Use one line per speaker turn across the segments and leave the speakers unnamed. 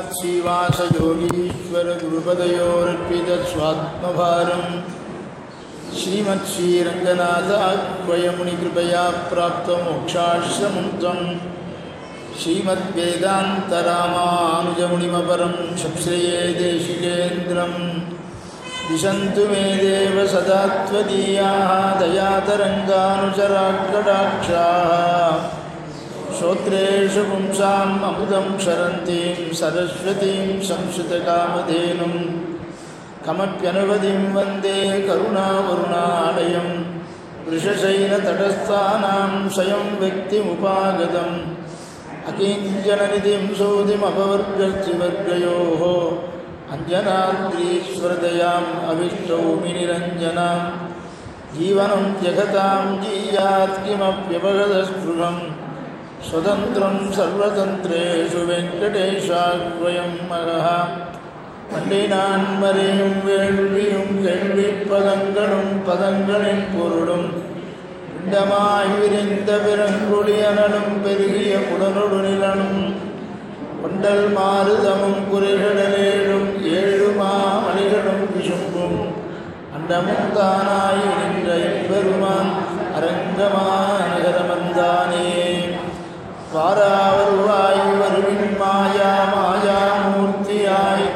श्रीमत्श्रीवासयोगीश्वरगुरुपदयोरर्पितस्वात्मभारं श्रीमत्श्रीरङ्गनाथाह्वयमुनिकृपया प्राप्तमोक्षाश्रमं त्वं श्रीमद्वेदान्तरामानुजमुनिमपरं संश्रये देशिकेन्द्रं दिशन्तु मे देव सदा त्वदीयाः दयातरङ्गानुचराकटाक्षाः श्रोत्रेषु पुंसाम् अमृतं क्षरन्तीं सरस्वतीं संस्कृतकामधेनुं कमप्यनुपदिं वन्दे करुणावरुणालयं वृषशैलतटस्थानां स्वयं व्यक्तिमुपागतम् अकिञ्चननिधिं सोऽधिमपवर्गस्त्रिवर्गयोः अञ्जनाद्रीश्वरदयाम् अविष्टौमिनिरञ्जनां जीवनं जगतां जीयात् किमप्यपगतस्पृहम् स्वतन्त्रं सर्वतन्त्रेषु वेङ्कटेशाद्वयं मगः பண்டினான்மறையும் வேள்வியும் கேள்விப்பதங்களும் பதங்களின் பொருளும் இண்டமாய் விரிந்த பிறங்குழியனலும் பெருகிய புலனொடு நிலனும் கொண்டல் மாறுதமும் குறைகளேழும் ஏழுமா மணிகளும் விசும்பும் அண்டமும் தானாய் நின்ற எம்பெருமான் அரங்கமா நகரமந்தானே வாராவருவாய் வருவின் மாயா மாயாமூர்த்தியாய்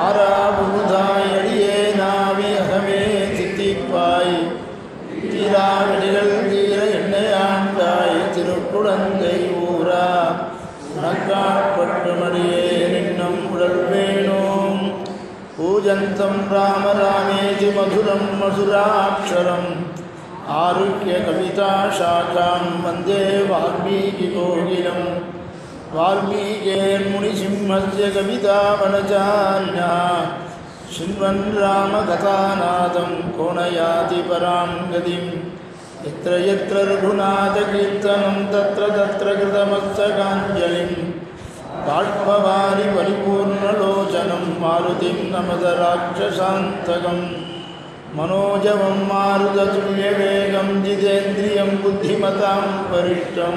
ஆராபுதாய் அடியே நாவி அகமே தித்திப்பாய் தீராவெளிகள் தீர எண்ணெய் ஆண்டாய் திருக்குடந்தை ஊரா உனக்காட்பட்டு மடியே நின்னம் உடல் வேணோம் பூஜந்தம் ராம ராமேதி மதுரம் மதுராட்சரம் ஆருக்கிய கவிதா சாகாம் வந்தே வால்மீகி கோகிலம் वाल्मीकिर्मुनिसिंहस्य कवितावनचार्यः शृण्वन् रामकथानादं कोणयाति परां गतिं यत्र यत्र रघुनाथकीर्तनं तत्र तत्र कृतमस्तकाञ्जलिं बाष्पवारि परिपूर्णलोचनं मारुतिं नमत राक्षसान्तकं मनोजवं मारुततुल्यवेगं जितेन्द्रियं बुद्धिमतां वरिष्ठं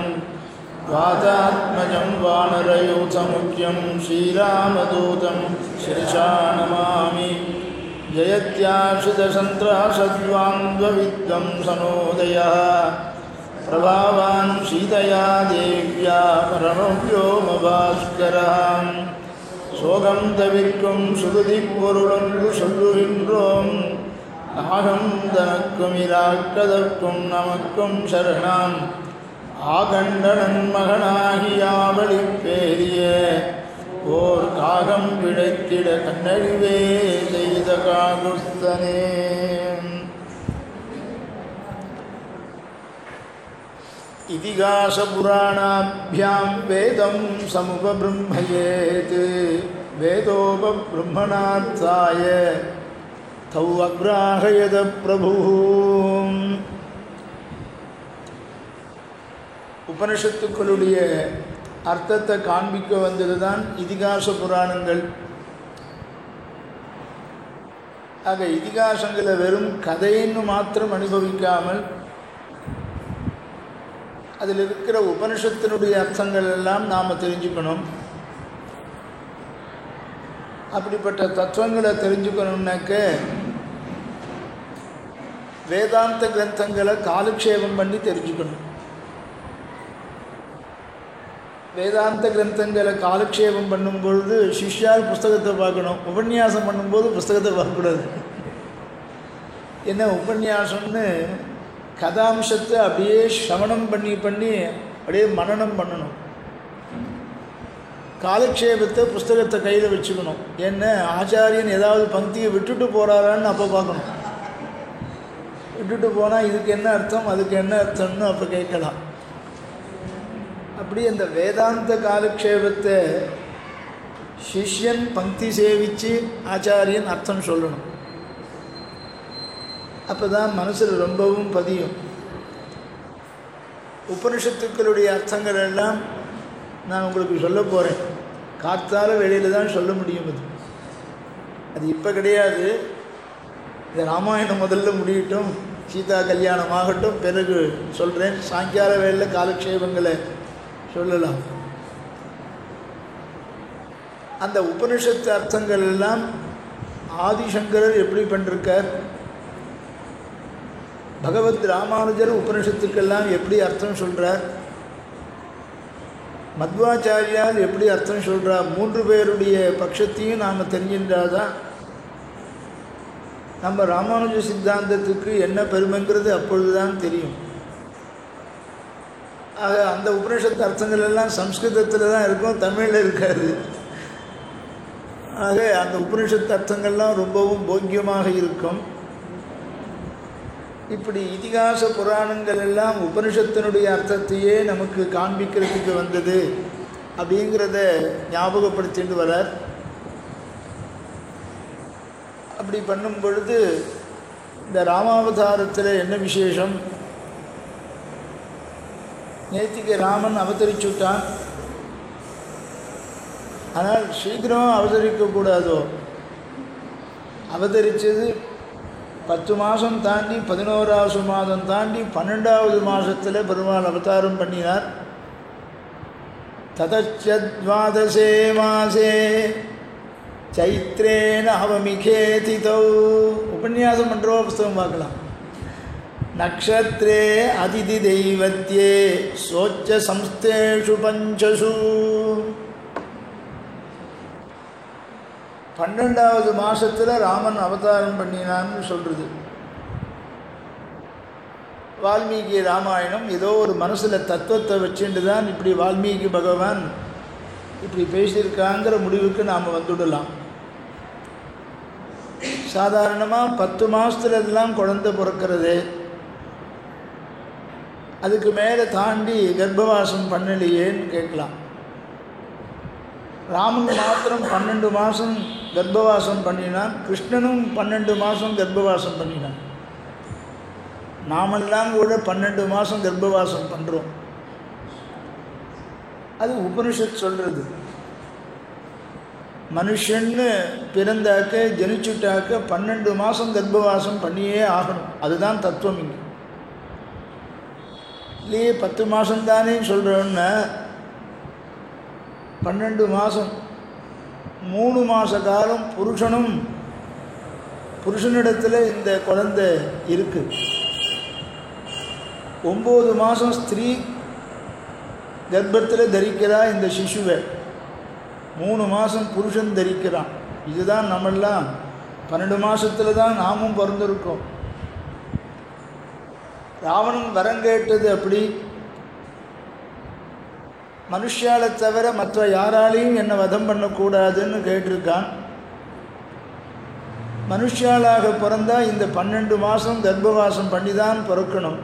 वातात्मजं वानरयूथमुख्यं श्रीरामदूतं शिरसा नमामि जयत्याश्रितसन्त्रासद्वान्द्वविद्वं सनोदयः प्रभावान् सीतया देव्या परमव्योमभास्करः சோகம் தவிர்க்கும் சுருதி பொருளொன்று சொல்லுகின்றோம் நாகம் தனக்கும் இராக்கதற்கும் நமக்கும் சரணாம் ஆகண்டனன் மகனாகியாவளி பேரிய ஓர் காகம் பிழைத்திட கண்ணழிவே செய்த காகுஸ்தனே. இதிகாச புராணாபியாம் வேதம் சமுபபிரம்மயேத் வேதோபபிரம்மணார்த்தாய தௌ அக்ராஹயத பிரபும். உபனிஷத்துக்களுடைய அர்த்தத்தை காண்பிக்க வந்தது தான் இதிகாச புராணங்கள். ஆக இதிகாசங்களை வெறும் கதைன்னு மாத்திரம் அனுபவிக்காமல் அதில் இருக்கிற உபனிஷத்தினுடைய அர்த்தங்கள் எல்லாம் நாம் தெரிஞ்சுக்கணும். அப்படிப்பட்ட தத்துவங்களை தெரிஞ்சுக்கணும்னாக்க வேதாந்த கிரந்தங்களை காலக்ஷேபம் பண்ணி தெரிஞ்சுக்கணும். வேதாந்த கிரந்தங்களை காலக்ஷேபம் பண்ணும்பொழுது சிஷ்யால் புஸ்தகத்தை பார்க்கணும். உபன்யாசம் பண்ணும்போது புஸ்தகத்தை பார்க்கக்கூடாது. என்ன உபன்யாசம்னு கதாம்சத்தை அப்படியே சமணம் பண்ணி அப்படியே மனனம் பண்ணணும். காலக்ஷேபத்தை புஸ்தகத்தை கையில் வச்சுக்கணும். என்ன ஆச்சாரியன் ஏதாவது பங்கியை விட்டுட்டு போகிறாரான்னு அப்போ பார்க்கணும். விட்டுட்டு போனால் இதுக்கு என்ன அர்த்தம் அதுக்கு என்ன அர்த்தம்னு அப்போ கேட்கலாம். அப்படி அந்த வேதாந்த காலக்ஷேபத்தை சிஷ்யன் பங்கி சேவித்து ஆச்சாரியன் அர்த்தம் சொல்லணும். அப்போ தான் மனசில் ரொம்பவும் பதியும். உபனிஷத்துக்களுடைய அர்த்தங்கள் எல்லாம் நான் உங்களுக்கு சொல்ல போகிறேன். காத்தால வெளியில் தான் சொல்ல முடியும். அது இப்போ கிடையாது. இந்த ராமாயணம் முதல்ல முடியட்டும், சீதா கல்யாணம் ஆகட்டும், பிறகு சொல்கிறேன். சாயங்கால வேளையில் காலக்ஷேபங்களை சொல்லலாம். அந்த உபனிஷத்து அர்த்தங்கள் எல்லாம் ஆதிசங்கரர் எப்படி பண்ணிருக்கார், பகவத் ராமானுஜர் உபனிஷத்துக்கெல்லாம் எப்படி அர்த்தம் சொல்கிறார், மத்வாச்சாரியார் எப்படி அர்த்தம் சொல்கிறார், 3 பேருடைய பட்சத்தையும் நாம் தெரிஞ்சின்றாதான் நம்ம ராமானுஜ சித்தாந்தத்துக்கு என்ன பெருமைங்கிறது அப்பொழுது தான் தெரியும். ஆக அந்த உபனிஷத்து அர்த்தங்கள் எல்லாம் சம்ஸ்கிருதத்தில் தான் இருக்கும், தமிழில் இருக்காது. ஆக அந்த உபனிஷத்து அர்த்தங்கள்லாம் ரொம்பவும் போக்கியமாக இருக்கும். இப்படி இதிகாச புராணங்கள் எல்லாம் உபனிஷத்தினுடைய அர்த்தத்தையே நமக்கு காண்பிக்கிறதுக்கு வந்தது அப்படிங்கிறத ஞாபகப்படுத்திட்டு வரார். அப்படி பண்ணும் பொழுது இந்த ராமாவதாரத்தில் என்ன விசேஷம், நேத்திக்கு ராமன் அவதரிச்சுட்டான், ஆனால் சீக்கிரம் அவதரிக்கக்கூடாதோ, அவதரித்தது 10 மாதம் தாண்டி 11வது மாதம் தாண்டி 12வது மாதத்தில் பெருமாள் அவதாரம் பண்ணினார். ததச்சத்வாதசே மாசே சைத்ரேன அவமிகேதிதௌ, உபன்யாசம் பண்ணுறவோ புஸ்தகம் பார்க்கலாம். நக்ஷத்ரே அதிதி தெய்வத்யே சோச்ச சம்ஸ்தேஷு பஞ்சசு, 12வது மாதத்தில் ராமன் அவதாரம் பண்ணினான்னு சொல்கிறது. வால்மீகி ராமாயணம் ஏதோ ஒரு மனசில் தத்துவத்தை வச்சுட்டு தான் இப்படி வால்மீகி பகவான் இப்படி பேசியிருக்காங்கிற முடிவுக்கு நாம் வந்துடலாம். சாதாரணமாக 10 மாதத்துல எல்லாம் குழந்தை பிறக்கிறது, அதுக்கு மேலே தாண்டி கர்ப்பவாசம் பண்ணலையேன்னு கேட்கலாம். ராமன் மாத்திரம் 12 மாதம் கர்ப்பவாசம் பண்ணினான், கிருஷ்ணனும் 12 மாதம் கர்ப்பவாசம் பண்ணினான். நாமெல்லாம் கூட 12 மாதம் கர்ப்பவாசம் பண்ணுறோம். அது உபனிஷத் சொல்கிறது. மனுஷன்னு பிறந்தாக்க ஜனிச்சுட்டாக்க 12 மாதம் கர்ப்பவாசம் பண்ணியே ஆகணும். அதுதான் தத்துவம். இங்கே இல்லையே 10 மாதம் தானே சொல்கிறோன்னா 12 மாதம் 3 மாத காலம் புருஷனிடத்தில் இந்த குழந்தை இருக்குது. 9 மாதம் ஸ்திரீ கர்ப்பத்தில் தரிக்கிறா இந்த சிசுவை, 3 மாதம் புருஷன் தரிக்கிறான். இதுதான் நம்மெல்லாம் 12 மாதத்தில் தான் நாமும் பிறந்திருக்கோம். ராவணன் வரம் கேட்டது அப்படி, மனுஷாலை தவிர மற்ற யாராலையும் என்னை வதம் பண்ணக்கூடாதுன்னு கேட்டிருக்கான். மனுஷாலாக பிறந்தால் இந்த 12 மாதம் கர்ப்பவாசம் பண்ணி தான் பிறக்கணும்.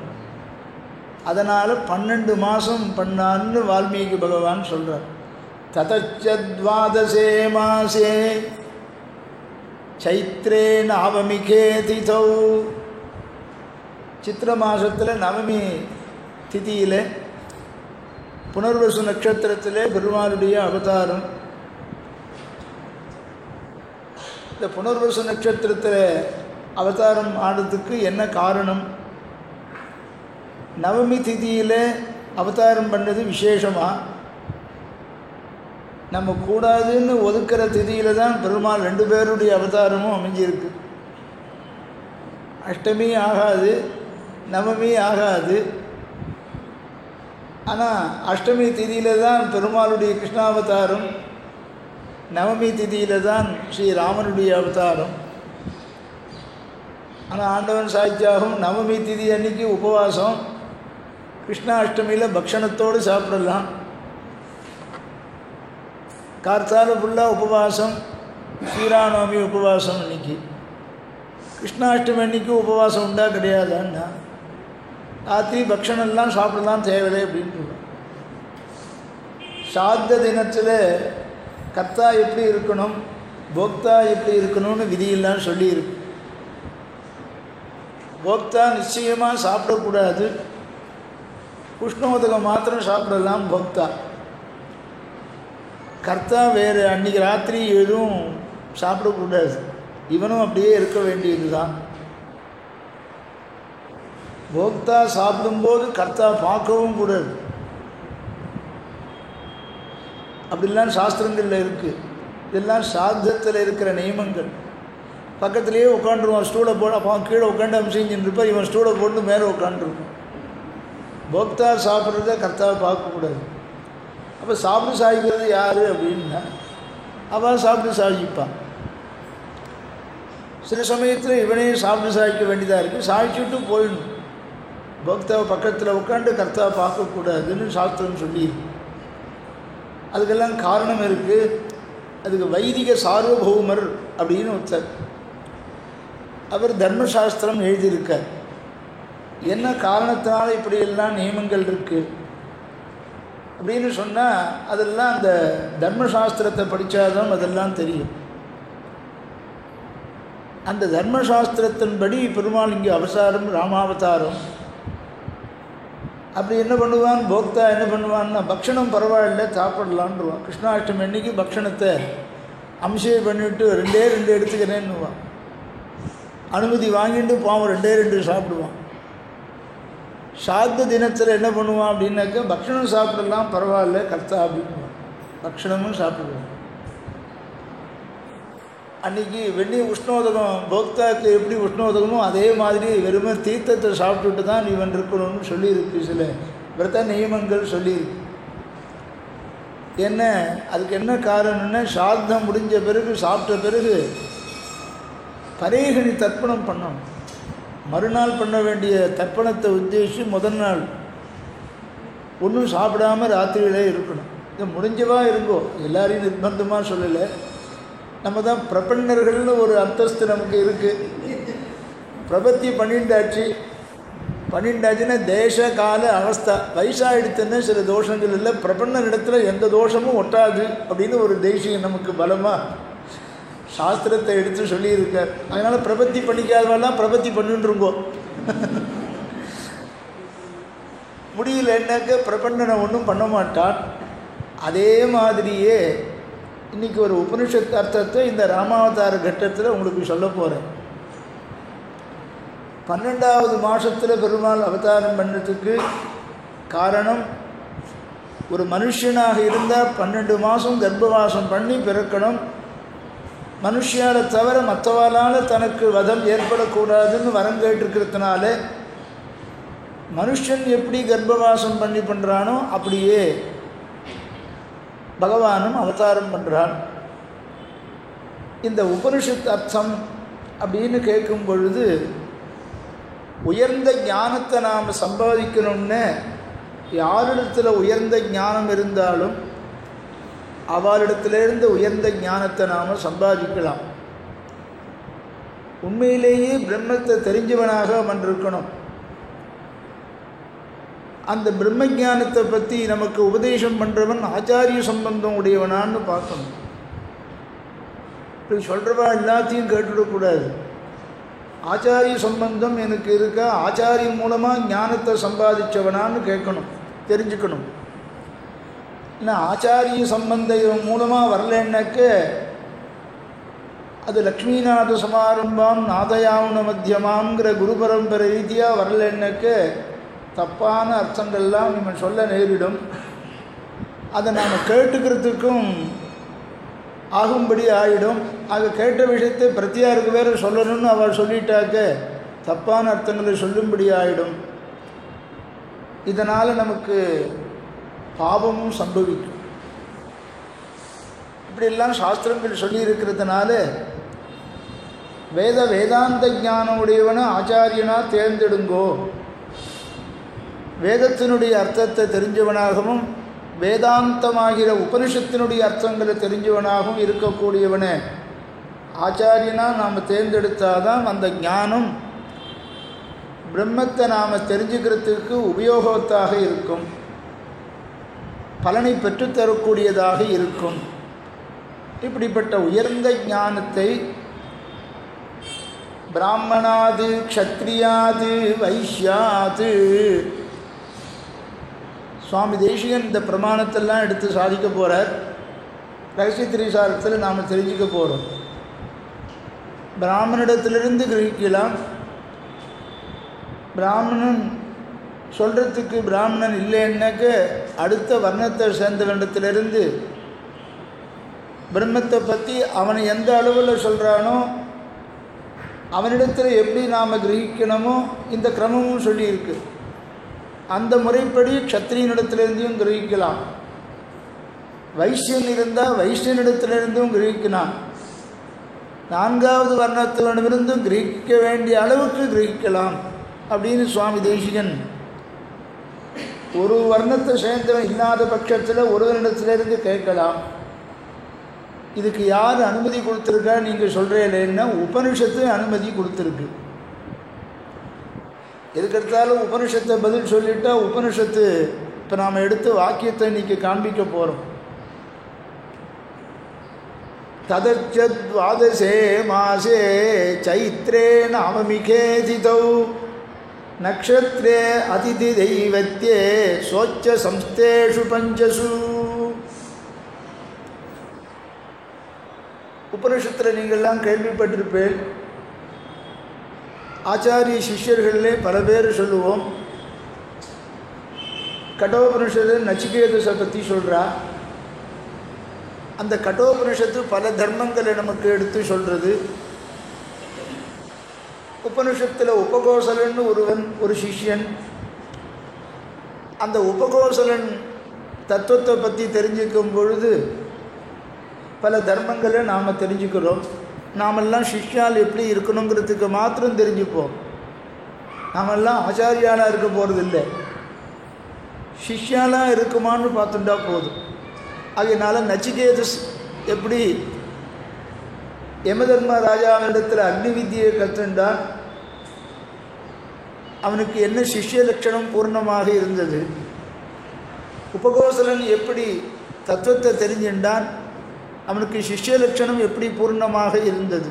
அதனால் 12 மாதம் பண்ணான்னு வால்மீகி பகவான் சொல்கிறார். ததச்சத்வாதசே மாசே சைத்ரேன அவமிகேதிதௌ, சித்திர மாதத்தில் நவமி திதியில் புனர்வசு நட்சத்திரத்திலே பெருமாளுடைய அவதாரம். இந்த புனர்வசு நட்சத்திரத்தில் அவதாரம் ஆனதுக்கு என்ன காரணம், நவமி திதியில் அவதாரம் பண்ணது விசேஷமாக, நம்ம கூடாதுன்னு ஒதுக்கிற திதியில் தான் பெருமாள் 2 பேருடைய அவதாரமும் அமைஞ்சிருக்கு. அஷ்டமி ஆகாது, நவமி ஆகாது. ஆனால் அஷ்டமி திதியில் தான் பெருமாளுடைய கிருஷ்ணாவதாரம், நவமி திதியில் தான் ஸ்ரீராமனுடைய அவதாரம். ஆனால் ஆண்டவன் சாய்ச்சியாகும் நவமி திதி அன்னைக்கு உபவாசம், கிருஷ்ணாஷ்டமியில் பக்ஷணத்தோடு சாப்பிடலாம். கார்த்தால ஃபுல்லாக உபவாசம், ஸ்ரீராமநவமி உபவாசம் அன்னைக்கு. கிருஷ்ணாஷ்டமி அன்னைக்கு உபவாசம் உண்டா கிடையாதான்னா, ராத்திரி பக்ஷணெல்லாம் சாப்பிடலாம் தேவையில்லை அப்படின்ட்டு. சாத்த தினத்தில் கர்த்தா எப்படி இருக்கணும், போக்தா எப்படி இருக்கணும்னு விதியெல்லாம் சொல்லியிருக்கு. போக்தா நிச்சயமாக சாப்பிடக்கூடாது, உஷ்ணோதகம் மாத்திரம் சாப்பிடலாம் போக்தா. கர்த்தா வேறு அன்றைக்கி ராத்திரி எதுவும் சாப்பிடக்கூடாது, இவனும் அப்படியே இருக்க வேண்டியது தான். போக்தா சாப்பிடும்போது கர்த்தா பார்க்கவும் கூடாது, அப்படிலாம் சாஸ்திரங்களில் இருக்குது. இதெல்லாம் சாத்தத்தில் இருக்கிற நியமங்கள். பக்கத்துலேயே உட்காந்துருவான், ஸ்டூலை போட அப்போ கீழே உட்காந்து அம்சிஞ்சின்னு இருப்பார், இவன் ஸ்டூலை போட்டு மேலே உட்காந்துருப்பான். போக்தா சாப்பிட்றத கர்த்தாவை பார்க்கக்கூடாது. அப்போ சாப்பிட்டு சாதிக்கிறது யார் அப்படின்னா அவன் சாப்பிட்டு சாதிப்பான். சில சமயத்தில் இவனே சாப்பிட்டு சாதிக்க வேண்டியதாக இருக்குது, சாதிச்சுட்டு போயிடணும். போக்தாவை பக்கத்தில் உட்காந்து கர்த்தாவை பார்க்கக்கூடாதுன்னு சாஸ்திரம் சொல்லியிருக்கு. அதுக்கெல்லாம் காரணம் இருக்குது. அதுக்கு வைதிக சார்வபௌமர் அப்படின்னு ஒருத்தர், அவர் தர்மசாஸ்திரம் எழுதியிருக்கார். என்ன காரணத்தினால இப்படியெல்லாம் நியமங்கள் இருக்குது அப்படின்னு சொன்னால் அதெல்லாம் அந்த தர்மசாஸ்திரத்தை படித்தாதான் அதெல்லாம் தெரியும். அந்த தர்மசாஸ்திரத்தின்படி பெருமாள் இங்கே அவதாரம் ராமாவதாரம். அப்படி என்ன பண்ணுவான் போக்தா, என்ன பண்ணுவான்னா பக்ஷணம் பரவாயில்ல சாப்பிடலான்டுவான். கிருஷ்ணாஷ்டமி அன்னைக்கு பக்ஷணத்தை அம்சம் பண்ணிவிட்டு 2 எடுத்துக்கிறேன்னுவான். அனுமதி வாங்கிட்டு பாவம் 2 சாப்பிடுவான். சாத்த தினத்தில் என்ன பண்ணுவான் அப்படின்னாக்க பக்ஷணம் சாப்பிடலாம் பரவாயில்ல கர்த்தா அப்படின்வான். பக்ஷணமும் சாப்பிடுவான். அன்றைக்கி வெந்நீர் உஷ்ணோதகம் போக்தாக்கு எப்படி உஷ்ணோதகமோ அதே மாதிரி வெறுமே தீர்த்தத்தை சாப்பிட்டுட்டு தான் இவன் இருக்கணும்னு சொல்லியிருக்கு. சில விரத நியமங்கள் சொல்லியிருக்கு. என்ன அதுக்கு என்ன காரணம்னா சாத்தம் முடிஞ்ச பிறகு சாப்பிட்ட பிறகு பரேகணி தர்ப்பணம் பண்ணணும். மறுநாள் பண்ண வேண்டிய தர்ப்பணத்தை உத்தேசித்து முதல் நாள் ஒன்றும் சாப்பிடாமல் ராத்திரியிலே இருக்கணும். இது முடிஞ்சவா இருங்கோ, எல்லாரையும் நிர்பந்தமாக சொல்லலை. நம்ம தான் பிரபன்னர்கள்னு ஒரு அந்தஸ்து நமக்கு இருக்குது. பிரபத்தி பண்ணிண்டாச்சுன்னா தேச கால அவஸ்தா வயசாகிடுத்துன்னா சில தோஷங்கள் இல்லை. பிரபன்ன இடத்துல எந்த தோஷமும் ஒட்டாது அப்படின்னு ஒரு தேசியம் நமக்கு பலமாக சாஸ்திரத்தை எடுத்து சொல்லியிருக்கார். அதனால் பிரபத்தி பண்ணிக்காதவெல்லாம் பிரபத்தி பண்ணிட்டுருங்கோ. முடியலன்னாக்க பிரபன்னனை ஒன்றும் பண்ண மாட்டான். அதே மாதிரியே இன்றைக்கி ஒரு உபனிஷத் அர்த்தத்தை இந்த ராமாவதார கட்டத்தில் உங்களுக்கு சொல்ல போகிறேன். 12வது மாதத்தில் பெருமாள் அவதாரம் பண்ணதுக்கு காரணம், ஒரு மனுஷனாக இருந்தால் 12 மாதம் கர்ப்பவாசம் பண்ணி பிறக்கணும். மனுஷியாரை தவிர மற்றவாளால் தனக்கு வதம் ஏற்படக்கூடாதுன்னு வரம் கேட்டிருக்கிறதுனால மனுஷன் எப்படி கர்ப்பவாசம் பண்ணி பண்ணுறானோ அப்படியே பகவானும் அவதாரம் பண்ணுறான். இந்த உபனிஷத் அர்த்தம் அப்படின்னு கேட்கும் பொழுது உயர்ந்த ஞானத்தை நாம் சம்பாதிக்கணும்னு யாரிடத்தில் உயர்ந்த ஞானம் இருந்தாலும் அவளிடத்திலிருந்து உயர்ந்த ஞானத்தை நாம் சம்பாதிக்கலாம். உண்மையிலேயே பிரம்மத்தை தெரிஞ்சவனாக அவன் இருக்கணும். அந்த பிரம்ம ஞானத்தை பற்றி நமக்கு உபதேசம் பண்ணுறவன் ஆச்சாரிய சம்பந்தம் உடையவனான்னு பார்க்கணும். இப்படி சொல்கிறவா எல்லாத்தையும் கேட்டுவிடக்கூடாது. ஆச்சாரிய சம்பந்தம் எனக்கு இருக்கா, ஆச்சாரியம் மூலமாக ஞானத்தை சம்பாதிச்சவனான்னு கேட்கணும், தெரிஞ்சுக்கணும். இல்லை ஆச்சாரிய சம்பந்தம் மூலமாக வரலன்னாக்க அது லக்ஷ்மிநாத சமாரம்பாம் நாதயாவுன மத்தியமாங்கிற குரு பரம்பரை ரீதியாக வரலன்னாக்க தப்பான அர்த்தங்கள்லாம் நம்ம சொல்ல நேரிடும். அதை நாம் கேட்டுக்கிறதுக்கும் ஆகும்படி ஆகிடும். ஆக கேட்ட விஷயத்தை பிரத்தியாருக்கு வேறு சொல்லணும்னு அவள் சொல்லிட்டாக்க தப்பான அர்த்தங்களை சொல்லும்படி ஆகிடும். இதனால் நமக்கு பாவமும் சம்பவிக்கும். இப்படியெல்லாம் சாஸ்திரங்கள் சொல்லியிருக்கிறதுனால வேதாந்த ஞானம் உடையவனை ஆச்சாரியனாக தேர்ந்தெடுங்கோ. வேதத்தினுடைய அர்த்தத்தை தெரிஞ்சவனாகவும் வேதாந்தமாகிற உபனிஷத்தினுடைய அர்த்தங்களை தெரிஞ்சவனாகவும் இருக்கக்கூடியவனை ஆச்சாரியனாக நாம் தேர்ந்தெடுத்தாதான் அந்த ஞானம் பிரம்மத்தை நாம் தெரிஞ்சுக்கிறதுக்கு உபயோகத்தாக இருக்கும், பலனை பெற்றுத்தரக்கூடியதாக இருக்கும். இப்படிப்பட்ட உயர்ந்த ஞானத்தை பிராமணாது க்ஷத்ரியாது வைஷ்யாது சுவாமி தேசிகன் இந்த பிரமாணத்தெல்லாம் எடுத்து சாதிக்க போகிறார். ரகசிய திரிசாரத்தில் நாம் தெரிஞ்சுக்க போகிறோம். பிராமணிடத்திலிருந்து கிரகிக்கலாம். பிராமணன் சொல்கிறதுக்கு பிராமணன் இல்லைன்னாக்க அடுத்த வர்ணத்தை சேர்ந்தவனிடத்திலிருந்து பிரம்மத்தை பற்றி அவன் எந்த அளவில் சொல்கிறானோ அவனிடத்தில் எப்படி நாம் கிரகிக்கணுமோ இந்த கிரமமும் சொல்லியிருக்கு. அந்த முறைப்படி க்ஷத்ரியனிடத்திலிருந்தும் கிரகிக்கலாம், வைஷ்யன் இருந்தால் வைஷ்யனிடத்திலிருந்தும் கிரகிக்கலாம், நான்காவது வர்ணத்திலிருந்தும் கிரகிக்க வேண்டிய அளவுக்கு கிரகிக்கலாம் அப்படின்னு சுவாமி தேசிகன் ஒரு வர்ணத்தை சேர்ந்தவன் இல்லாத பட்சத்தில் ஒருவனிடத்திலிருந்து கேட்கலாம். இதுக்கு யார் அனுமதி கொடுத்துருக்கா நீங்கள் சொல்கிறீங்களேன்னா உபனிஷத்து அனுமதி கொடுத்துருக்கு. எதுக்கெடுத்தாலும் உபனிஷத்தை பதில் சொல்லிட்டா உபனிஷத்து இப்போ நாம் எடுத்து வாக்கியத்தை இன்றைக்கி காண்பிக்க போகிறோம். ததச்சத்வாதசே மாசே சைத்ரே நாமமிகே திதௌ நக்ஷத்ரே அதிதி தெய்வத்யே சோச்ச சம்ஸ்தேஷு பஞ்சசு. உபனிஷத்தில் நீங்கள்லாம் கேள்விப்பட்டிருப்பேன். ஆச்சாரிய சிஷ்யர்களே பல பேர் சொல்லுவோம். கடோபனிஷத்து நச்சிகேதஸை பற்றி சொல்கிறா. அந்த கடோபனிஷத்து பல தர்மங்களை நமக்கு எடுத்து சொல்கிறது. உபனிஷத்தில் உபகோசலன் ஒருவன் ஒரு சிஷ்யன். அந்த உபகோசலன் தத்துவத்தை பற்றி தெரிஞ்சுக்கும் பொழுது பல தர்மங்களை நாம் தெரிஞ்சுக்கிறோம். நாமெல்லாம் சிஷ்யால் எப்படி இருக்கணுங்கிறதுக்கு மாத்திரம் தெரிஞ்சுப்போம். நாமெல்லாம் ஆச்சாரியாலாக இருக்க போகிறதில்லை, சிஷ்யாலாக இருக்குமான்னு பார்த்துட்டா போதும். அதனால நச்சிகேதஸ் எப்படி யமதர்ம ராஜாவிடத்தில் அக்னி வித்தியை கற்றுண்டான், அவனுக்கு என்ன சிஷ்ய லட்சணம் பூர்ணமாக இருந்தது. உபகோசலன் எப்படி தத்துவத்தை தெரிஞ்சுண்டான், அவனுக்கு சிஷ்ய லட்சணம் எப்படி பூர்ணமாக இருந்தது.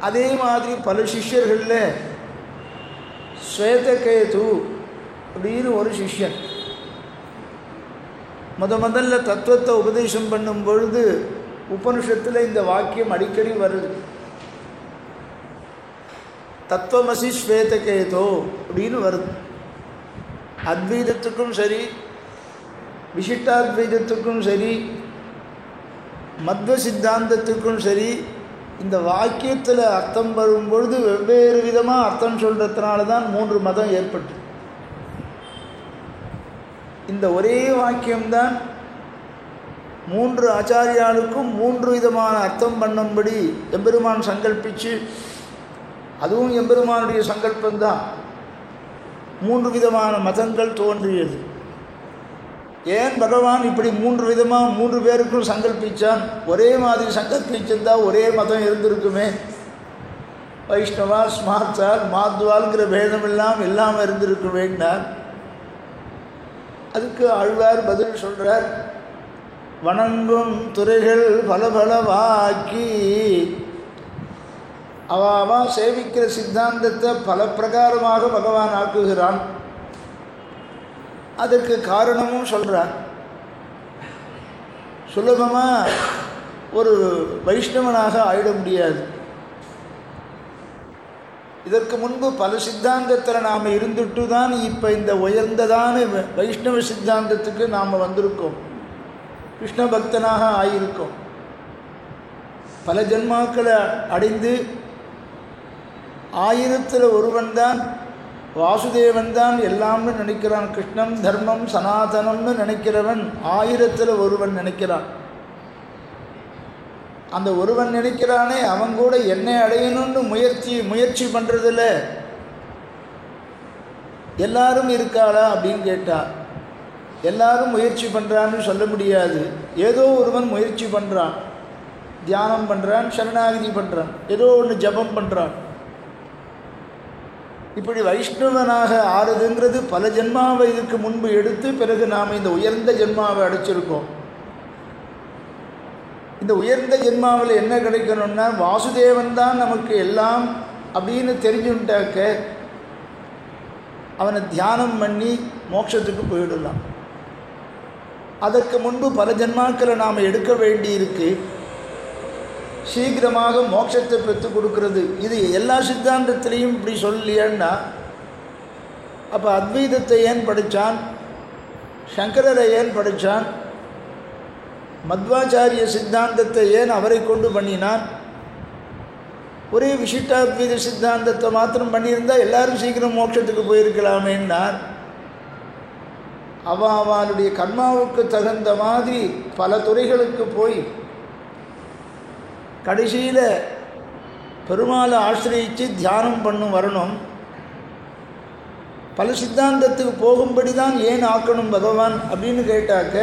அதே மாதிரி பல சிஷ்யர்களில் ஸ்வேதகேது அப்படின்னு ஒரு சிஷ்யன் முதல்ல தத்துவத்தை உபதேசம் பண்ணும் பொழுது உபனிஷத்தில் இந்த வாக்கியம் அடிக்கடி வருது. தத்துவமசி ஸ்வேதகேதோ அப்படின்னு வருது. அத்வைதத்துக்கும் சரி, விசிஷ்டாத்வைதத்துக்கும் சரி, மத்வ சித்தாந்தத்துக்கும் சரி, இந்த வாக்கியத்தில் அர்த்தம் வரும்பொழுது வெவ்வேறு விதமாக அர்த்தம் சொல்கிறதுனால தான் 3 மதம் ஏற்பட்டு. இந்த ஒரே வாக்கியம்தான் 3 ஆச்சாரியாளுக்கும் 3 விதமான அர்த்தம் பண்ணும்படி எம்பெருமான் சங்கல்பிச்சு, அதுவும் எம்பெருமானுடைய சங்கல்பந்தான் 3 விதமான மதங்கள் தோன்றியது. ஏன் பகவான் இப்படி 3 விதமாக 3 பேருக்கும் சங்கல்பிச்சான்? ஒரே மாதிரி சங்கல்பிச்சிருந்தா ஒரே மதம் இருந்திருக்குமே. வைஷ்ணவா ஸ்மார்த்தால் மாத்வால்ங்கிற பேதம் இல்லாமல் இருந்திருக்குமேன்னார். அதுக்கு ஆழ்வார் பதில் சொல்கிறார். வணங்கும் துறைகள் பலபலவாக்கி அவா சேவிக்கிற சித்தாந்தத்தை பல பிரகாரமாக பகவான் ஆக்குகிறான். அதற்கு காரணமும் சொல்கிறார். சுலபமாக ஒரு வைஷ்ணவனாக ஆயிட முடியாது. இதற்கு முன்பு பல சித்தாந்தத்தில் நாம் இருந்துட்டு தான் இப்போ இந்த உயர்ந்ததான வைஷ்ணவ சித்தாந்தத்துக்கு நாம் வந்திருக்கோம், கிருஷ்ண பக்தனாக ஆகியிருக்கோம். பல ஜென்மாக்களை அடைந்து 1000ல் ஒருவன் தான் வாசுதேவன் தான் எல்லாம்னு நினைக்கிறான். கிருஷ்ணம் தர்மம் சனாதனம்னு நினைக்கிறவன் 1000ல் ஒருவன் நினைக்கிறான். அந்த ஒருவன் நினைக்கிறானே, அவன் கூட என்னை அடையணும்னு முயற்சி பண்ணுறதில்ல. எல்லாரும் இருக்காளா அப்படின்னு கேட்டால் எல்லாரும் முயற்சி பண்ணுறான்னு சொல்ல முடியாது. ஏதோ ஒருவன் முயற்சி பண்ணுறான், தியானம் பண்ணுறான், சரணாகதி பண்ணுறான், ஏதோ ஒன்று ஜபம் பண்ணுறான். இப்படி வைஷ்ணவனாக ஆறுதுங்கிறது பல ஜென்மாவை இதுக்கு முன்பு எடுத்து பிறகு நாம் இந்த உயர்ந்த ஜென்மாவை அடைச்சிருக்கோம். இந்த உயர்ந்த ஜென்மாவில் என்ன கிடைக்கணும்னா வாசுதேவன் தான் நமக்கு எல்லாம் அப்படின்னு தெரிஞ்சுட்டாக்க அவனை தியானம் பண்ணி மோட்சத்துக்கு போயிடலாம். அதற்கு முன்பு பல ஜென்மாக்களை நாம் எடுக்க வேண்டியிருக்கு. சீக்கிரமாக மோட்சத்தை பெற்றுக் கொடுக்கறது இது எல்லா சித்தாந்தத்திலையும் இப்படி சொல்லலையன்னா அப்போ அத்வைதத்தை ஏன் படித்தான், சங்கரரை ஏன் படித்தான், மத்வாச்சாரிய சித்தாந்தத்தை ஏன் அவரை கொண்டு பண்ணினான்? ஒரே விசிஷ்டாத்வைத சித்தாந்தத்தை மாத்திரம் பண்ணியிருந்தால் எல்லாரும் சீக்கிரம் மோட்சத்துக்கு போயிருக்கலாமேன்னார். அவளுடைய கர்மாவுக்கு தகுந்த மாதிரி பல துறைகளுக்கு போய் கடைசியில் பெருமாளை ஆசிரியித்து தியானம் பண்ணும் வரணும். பல சித்தாந்தத்துக்கு போகும்படி தான் ஏன் ஆக்கணும் பகவான் அப்படின்னு கேட்டாக்க,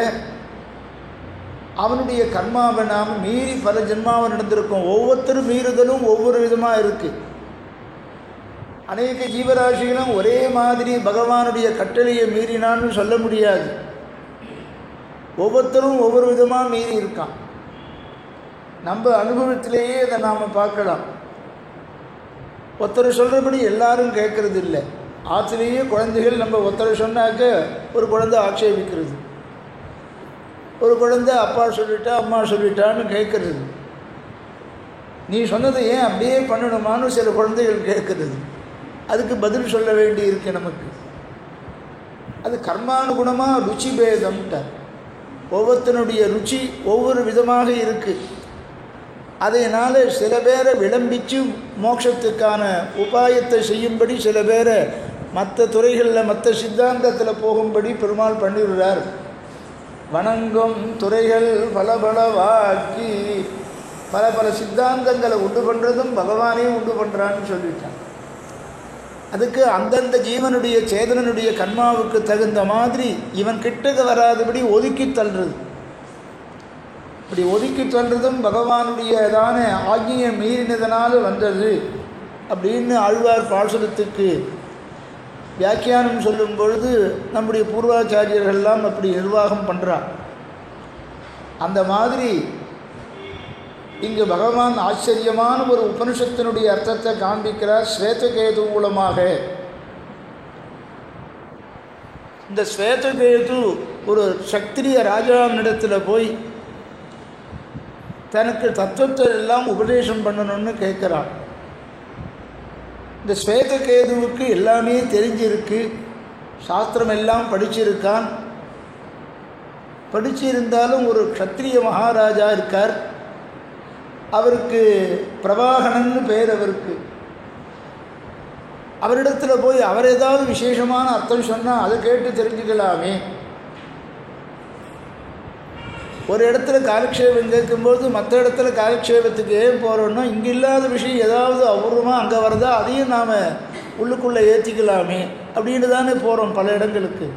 அவனுடைய கர்மாவை நாம் மீறி பல ஜென்மாவை நடந்திருக்கோம். ஒவ்வொருத்தரும் மீறுதலும் ஒவ்வொரு விதமாக இருக்குது. அநேக ஜீவராசிகளும் ஒரே மாதிரி பகவானுடைய கட்டளையை மீறினான்னு சொல்ல முடியாது. ஒவ்வொருத்தரும் ஒவ்வொரு விதமாக மீறி இருக்கான். நம்ம அனுபவத்திலேயே இதை நாம் பார்க்கலாம். ஒருத்தர் சொல்கிறபடி எல்லாரும் கேட்கறது இல்லை. ஆற்றுலேயே குழந்தைகள் நம்ம ஒருத்தர் சொன்னாக்க ஒரு குழந்தை ஆட்சேபிக்கிறது, ஒரு குழந்தை அப்பா சொல்லிட்டா அம்மா சொல்லிட்டான்னு கேட்குறது. நீ சொன்னதை ஏன் அப்படியே பண்ணணுமான்னு சில குழந்தைகள் கேட்குறது. அதுக்கு பதில் சொல்ல வேண்டி இருக்கு நமக்கு. அது கர்மானுகுணமாக ருச்சி பேதம்ட்டார். ஒவ்வொருத்தனுடைய ருச்சி ஒவ்வொரு விதமாக இருக்குது. அதனால் சில பேரை விளம்பிச்சு மோட்சத்துக்கான உபாயத்தை செய்யும்படி சில பேரை மற்ற துறைகளில் மற்ற சித்தாந்தத்தில் போகும்படி பெருமாள் பண்ணிவிடுறார். வணங்கும் துறைகள் பல பலவாக்கி பல பல சித்தாந்தங்களை உண்டு பண்ணுறதும் பகவானே உண்டு பண்ணுறான்னு சொல்லிட்டான். அதுக்கு அந்தந்த ஜீவனுடைய சேதனனுடைய கர்மாவுக்கு தகுந்த மாதிரி இவன் கிட்டக்க வராதபடி ஒதுக்கி தள்ளுறது. இப்படி ஒதுக்கி தள்ளுறதும் பகவானுடையதான ஆக்ஞையை மீறினதனால வந்தது அப்படின்னு ஆழ்வார் பாசுரத்துக்கு வியாக்கியானம் சொல்லும் பொழுது நம்முடைய பூர்வாச்சாரியர்கள்லாம் அப்படி நிர்வாகம் பண்ணுறார். அந்த மாதிரி இங்கு பகவான் ஆச்சரியமான ஒரு உபனிஷத்தினுடைய அர்த்தத்தை காண்பிக்கிறார் ஸ்வேதகேது மூலமாக. இந்த ஸ்வேதகேது ஒரு சக்திரிய ராஜாவினிடத்தில் போய் தனக்கு தத்துவத்தை எல்லாம் உபதேசம் பண்ணணும்னு கேட்குறான். இந்த ஸ்வேதகேதுவுக்கு எல்லாமே தெரிஞ்சிருக்கு, சாஸ்திரம் எல்லாம் படிச்சிருக்கான். படிச்சிருந்தாலும் ஒரு க்ஷத்ரிய மகாராஜா இருக்கார், அவருக்கு பிரவாகணன்னு பேர். அவரிடத்தில் போய் அவர் ஏதாவது விசேஷமான அர்த்தம் சொன்னால் அதை கேட்டு தெரிஞ்சுக்கலாமே. ஒரு இடத்துல காலக்ஷேபம் கேட்கும்போது மற்ற இடத்துல காலக்ஷேபத்துக்கு ஏன் போகிறோன்னா இங்கே இல்லாத விஷயம் ஏதாவது அபூர்வமாக அங்கே வருதா அதையும் நாம் உள்ளுக்குள்ளே ஏற்றிக்கலாமே அப்படின்னு தானே போகிறோம் பல இடங்களுக்கு.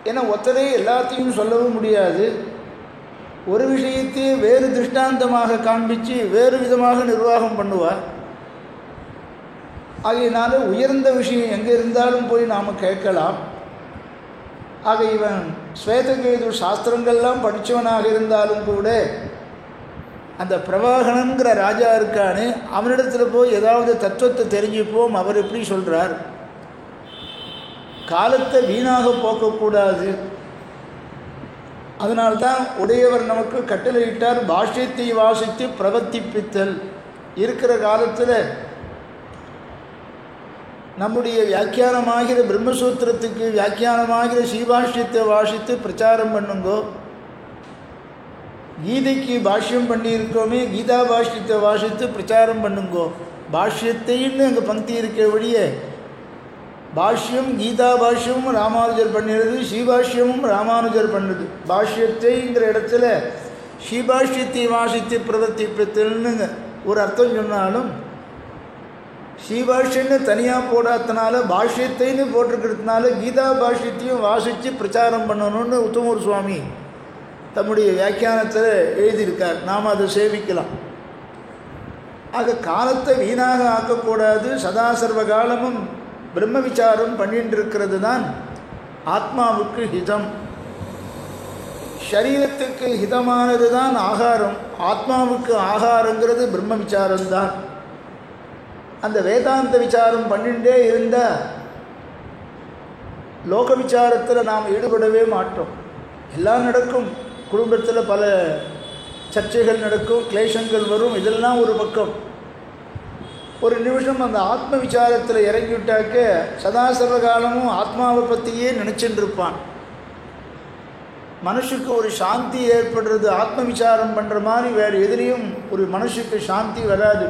ஏன்னா ஒத்தரே எல்லாத்தையும் சொல்லவும் முடியாது. ஒரு விஷயத்தையே வேறு திருஷ்டாந்தமாக காண்பித்து வேறு விதமாக நிர்வாகம் பண்ணுவார். ஆகையினால உயர்ந்த விஷயம் எங்கே இருந்தாலும் போய் நாம் கேட்கலாம். ஆக இவன் ஸ்வேதகேது சாஸ்திரங்கள்லாம் படித்தவனாக இருந்தாலும் கூட அந்த பிரவாகணங்கிற ராஜா இருக்கானே அவனிடத்தில் போய் ஏதாவது தத்துவத்தை தெரிஞ்சுப்போம். அவர் எப்படி சொல்கிறார், காலத்தை வீணாக போக்கக்கூடாது. அதனால்தான் உடையவர் நமக்கு கட்டளையிட்டார் பாஷ்யத்தை வாசித்து பிரவர்த்திப்பித்தல். இருக்கிற காலத்தில் நம்முடைய வியாக்கியானமாகிற பிரம்மசூத்திரத்துக்கு வியாக்கியானமாகிற ஸ்ரீபாஷ்யத்தை வாசித்து பிரச்சாரம் பண்ணுங்கோ. கீதைக்கு பாஷ்யம் பண்ணியிருக்கோமே கீதா பாஷ்யத்தை வாசித்து பிரச்சாரம் பண்ணுங்கோ. பாஷ்யத்தைன்னு அங்கே பந்தி இருக்க வழிய பாஷ்யம் கீதா பாஷ்யமும் ராமானுஜர் பண்ணிடுது, ஸ்ரீபாஷ்யமும் ராமானுஜர் பண்ணுது. பாஷ்யத்தைங்கிற இடத்துல ஸ்ரீபாஷ்யத்தை வாசித்து பிரவர்த்திப்பத்தல்னு ஒரு அர்த்தம் சொன்னாலும் ஸ்ரீபாஷ்யன்னு தனியாக போடாதனால பாஷ்யத்தைன்னு போட்டிருக்கிறதுனால கீதா பாஷ்யத்தையும் வாசித்து பிரச்சாரம் பண்ணணும்னு உத்தமூர் சுவாமி தம்முடைய வியாக்கியானத்தில் எழுதியிருக்கார். நாம் அதை சேவிக்கலாம். ஆக காலத்தை வீணாக ஆக்கக்கூடாது. சதா சர்வ காலமும் பிரம்ம விசாரம் பண்ணிட்டு இருக்கிறது தான் ஆத்மாவுக்கு ஹிதம். சரீரத்துக்கு ஹிதமானது தான் ஆகாரம். ஆத்மாவுக்கு ஆகாரங்கிறது பிரம்ம விசாரம்தான். அந்த வேதாந்த விசாரம் பண்ணிகிட்டே இருந்தால் லோக விசாரத்தில் நாம் ஈடுபடவே மாட்டோம். எல்லாம் நடக்கும். குடும்பத்தில் பல சர்ச்சைகள் நடக்கும், கிளேசங்கள் வரும், இதெல்லாம் ஒரு பக்கம். ஒரு நிமிஷம் அந்த ஆத்ம விசாரத்தில் இறங்கிவிட்டாக்க சதா சர்வகாலமும் ஆத்மாவை பற்றியே நினச்சிட்டு இருப்பான். மனுஷுக்கு ஒரு சாந்தி ஏற்படுறது ஆத்ம விசாரம் பண்ணுற மாதிரி வேறு எதுலேயும் ஒரு மனுஷுக்கு சாந்தி வராது.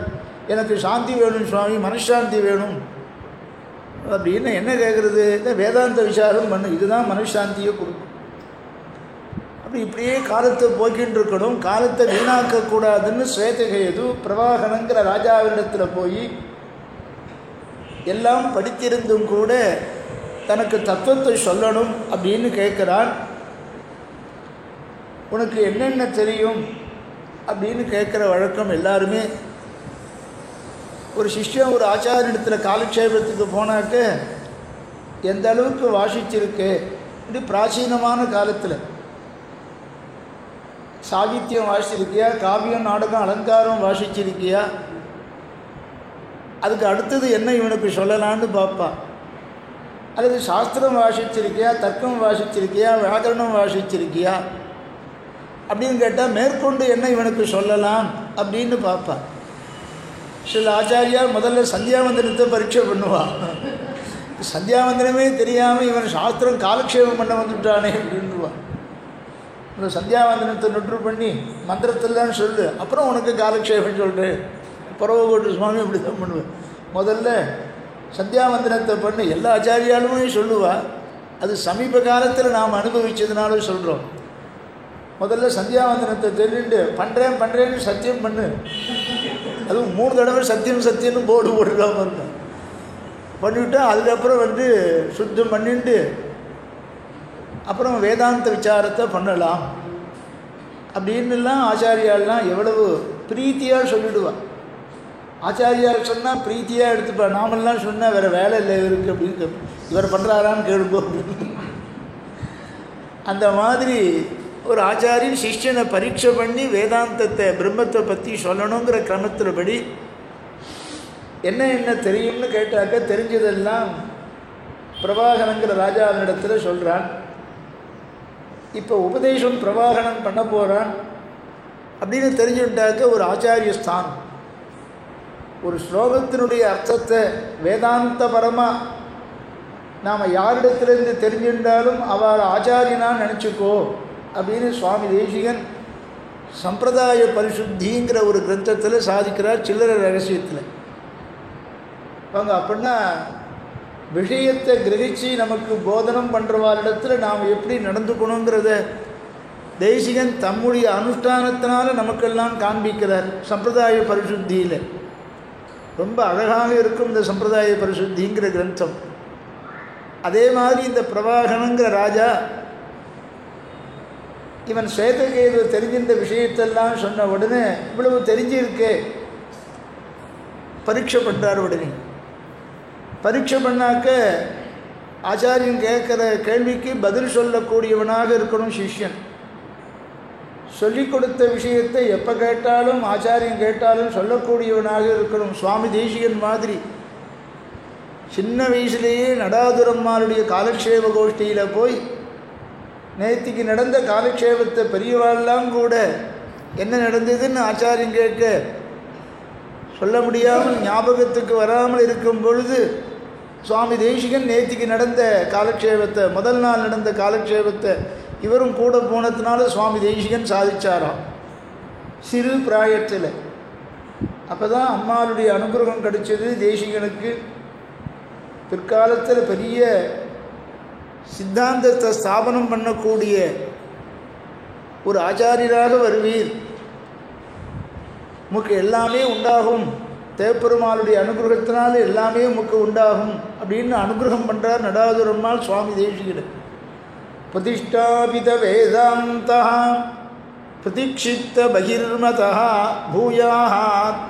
எனக்கு சாந்தி வேணும் சுவாமி, மனசாந்தி வேணும் அப்படின்னு என்ன கேட்குறது? இந்த வேதாந்த விசாரம் பண்ணு, இதுதான் மனசாந்தியை கொடுக்கும். அப்படி இப்படியே காலத்தை போக்கின்னு இருக்கணும், காலத்தை வீணாக்கக்கூடாதுன்னு ஸ்வேதகேது பிரவாகனங்கிற ராஜாவிடத்தில் போய் எல்லாம் படித்திருந்தும் கூட தனக்கு தத்துவத்தை சொல்லணும் அப்படின்னு கேட்குறான். உனக்கு என்னென்ன தெரியும் அப்படின்னு கேட்குற வழக்கம் எல்லாருமே. ஒரு சிஷ்யன் ஒரு ஆச்சாரியத்தில் காலக்ஷேபத்துக்கு போனாக்க எந்த அளவுக்கு வாசிச்சிருக்கு, இப்படி பிராச்சீனமான காலத்தில் சாகித்யம் வாசிச்சிருக்கியா, காவியம் நாடகம் அலங்காரம் வாசிச்சிருக்கியா, அதுக்கு அடுத்தது என்ன இவனுக்கு சொல்லலான்னு பார்ப்பா. அல்லது சாஸ்திரம் வாசிச்சிருக்கியா, தர்க்கம் வாசிச்சிருக்கியா, வியாக்கரணம் வாசிச்சிருக்கியா அப்படின்னு கேட்டால் மேற்கொண்டு என்ன இவனுக்கு சொல்லலாம் அப்படின்னு பார்ப்பா. சில ஆச்சாரியார் முதல்ல சந்தியாவந்தனத்தை பரீட்சை பண்ணுவான். சந்தியாவந்தனமே தெரியாமல் இவன் சாஸ்திரம் காலக்ஷேபம் பண்ண வந்துட்டானே அப்படின்னுவான். இந்த சந்தியாவந்தனத்தை நொற்று பண்ணி மந்திரத்தில்தான் சொல்லு, அப்புறம் உனக்கு காலக்ஷேபம் சொல்கிறேன். பரவகோட்டு சுவாமி இப்படி தான் பண்ணுவேன். முதல்ல சந்தியாவந்தனத்தை பண்ணி எல்லா ஆச்சாரியாலுமே சொல்லுவா. அது சமீப காலத்தில் நாம் அனுபவித்ததுனால சொல்கிறோம். முதல்ல சந்தியாவந்தனத்தை சொல்லிட்டு பண்ணுறேன்னு சத்தியம் பண்ணு. அதுவும் 3 தடவை சத்தியம்னு போர்டு போட்டுக்காமல் இருக்கும். பண்ணிவிட்டு அதுக்கப்புறம் சுத்தம் பண்ணிட்டு அப்புறம் வேதாந்த விசாரத்தை பண்ணலாம் அப்படின்னுலாம் ஆச்சாரியாலாம் எவ்வளவு பிரீத்தியாக சொல்லிவிடுவாள். ஆச்சாரியால் சொன்னால் பிரீத்தியாக எடுத்துப்பா. நாமெல்லாம் சொன்னால் வேறு வேலை இல்லை இவருக்கு அப்படின்னு, இவர் பண்ணுறாரான்னு கேளுங்கோ அப்படின்னு. அந்த மாதிரி ஒரு ஆச்சாரியன் சிஷ்யனை பரீட்சை பண்ணி வேதாந்தத்தை பிரம்மத்தை பற்றி சொல்லணுங்கிற கிரமத்தில் படி என்ன தெரியும்னு கேட்டாக்க தெரிஞ்சதெல்லாம் பிரவாகனங்கிற ராஜாவினிடத்தில் சொல்கிறான். இப்போ உபதேசம் பிரவாகனன் பண்ண போகிறான் அப்படின்னு தெரிஞ்சுட்டாக்க ஒரு ஆச்சாரிய ஸ்தானம், ஒரு ஸ்லோகத்தினுடைய அர்த்தத்தை வேதாந்தபரமாக நாம் யாரிடத்திலிருந்து தெரிஞ்சிருந்தாலும் அவள் ஆச்சாரியனான்னு நினச்சிக்கோ அப்படின்னு சுவாமி தேசிகன் சம்பிரதாய பரிசுத்திங்கிற ஒரு கிரந்தத்தில் சாதிக்கிறார். சில்லறை ரகசியத்தில் அவங்க அப்படின்னா விஷயத்தை கிரகிச்சு நமக்கு போதனம் பண்ணுறவாரிடத்தில் நாம் எப்படி நடந்துக்கணுங்கிறத தேசிகன் தம்முடைய அனுஷ்டானத்தினால நமக்கெல்லாம் காண்பிக்கிறார். சம்பிரதாய பரிசுத்தியில் ரொம்ப அழகாக இருக்கும் இந்த சம்பிரதாய பரிசுத்திங்கிற கிரந்தம். அதே மாதிரி இந்த பிரவாகனங்கிற ராஜா இவன் ஸ்வேதகேது தெரிஞ்சின்ற விஷயத்தெல்லாம் சொன்ன உடனே இவ்வளவு தெரிஞ்சிருக்கே பரீட்சை பண்ணுறார். உடனே பரீட்சை பண்ணாக்க ஆச்சாரியன் கேட்குற கேள்விக்கு பதில் சொல்லக்கூடியவனாக இருக்கணும் சிஷ்யன். சொல்லிக் கொடுத்த விஷயத்தை எப்போ கேட்டாலும் ஆச்சாரியன் கேட்டாலும் சொல்லக்கூடியவனாக இருக்கணும். சுவாமி தேசிகன் மாதிரி சின்ன வயசுலேயே நடாதுரம்மாளுடைய காலக்ஷேப கோஷ்டியில் போய் நேற்றுக்கு நடந்த காலக்ஷேபத்தை பெரியவாள்லாம் கூட என்ன நடந்ததுன்னு ஆச்சாரியன் கேட்க சொல்ல முடியாமல் ஞாபகத்துக்கு வராமல் இருக்கும் பொழுது சுவாமி தேசிகன் நேற்றுக்கு நடந்த காலக்ஷேபத்தை, முதல் நாள் நடந்த காலக்ஷேபத்தை இவரும் கூட போனதுனால சுவாமி தேசிகன் சாதிச்சாராம் சிறு பிராயத்தில். அப்போ தான் அம்மாளுடைய அனுகிரகம் கிடைச்சது தேசிகனுக்கு. பிற்காலத்தில் பெரிய சித்தாந்தத்தை ஸ்தாபனம் பண்ணக்கூடிய ஒரு ஆச்சாரியராக வருவீர், உமக்கு எல்லாமே உண்டாகும், தேப்பெருமாளுடைய அனுகிரகத்தினால எல்லாமே உமக்கு உண்டாகும் அப்படின்னு அனுகிரகம் பண்ணுறார் நடாதுரம்மாள் சுவாமி தேசிகன். பிரதிஷ்டாபித வேதாந்தா பிரதீட்சித்த பகிர்மதா பூயாக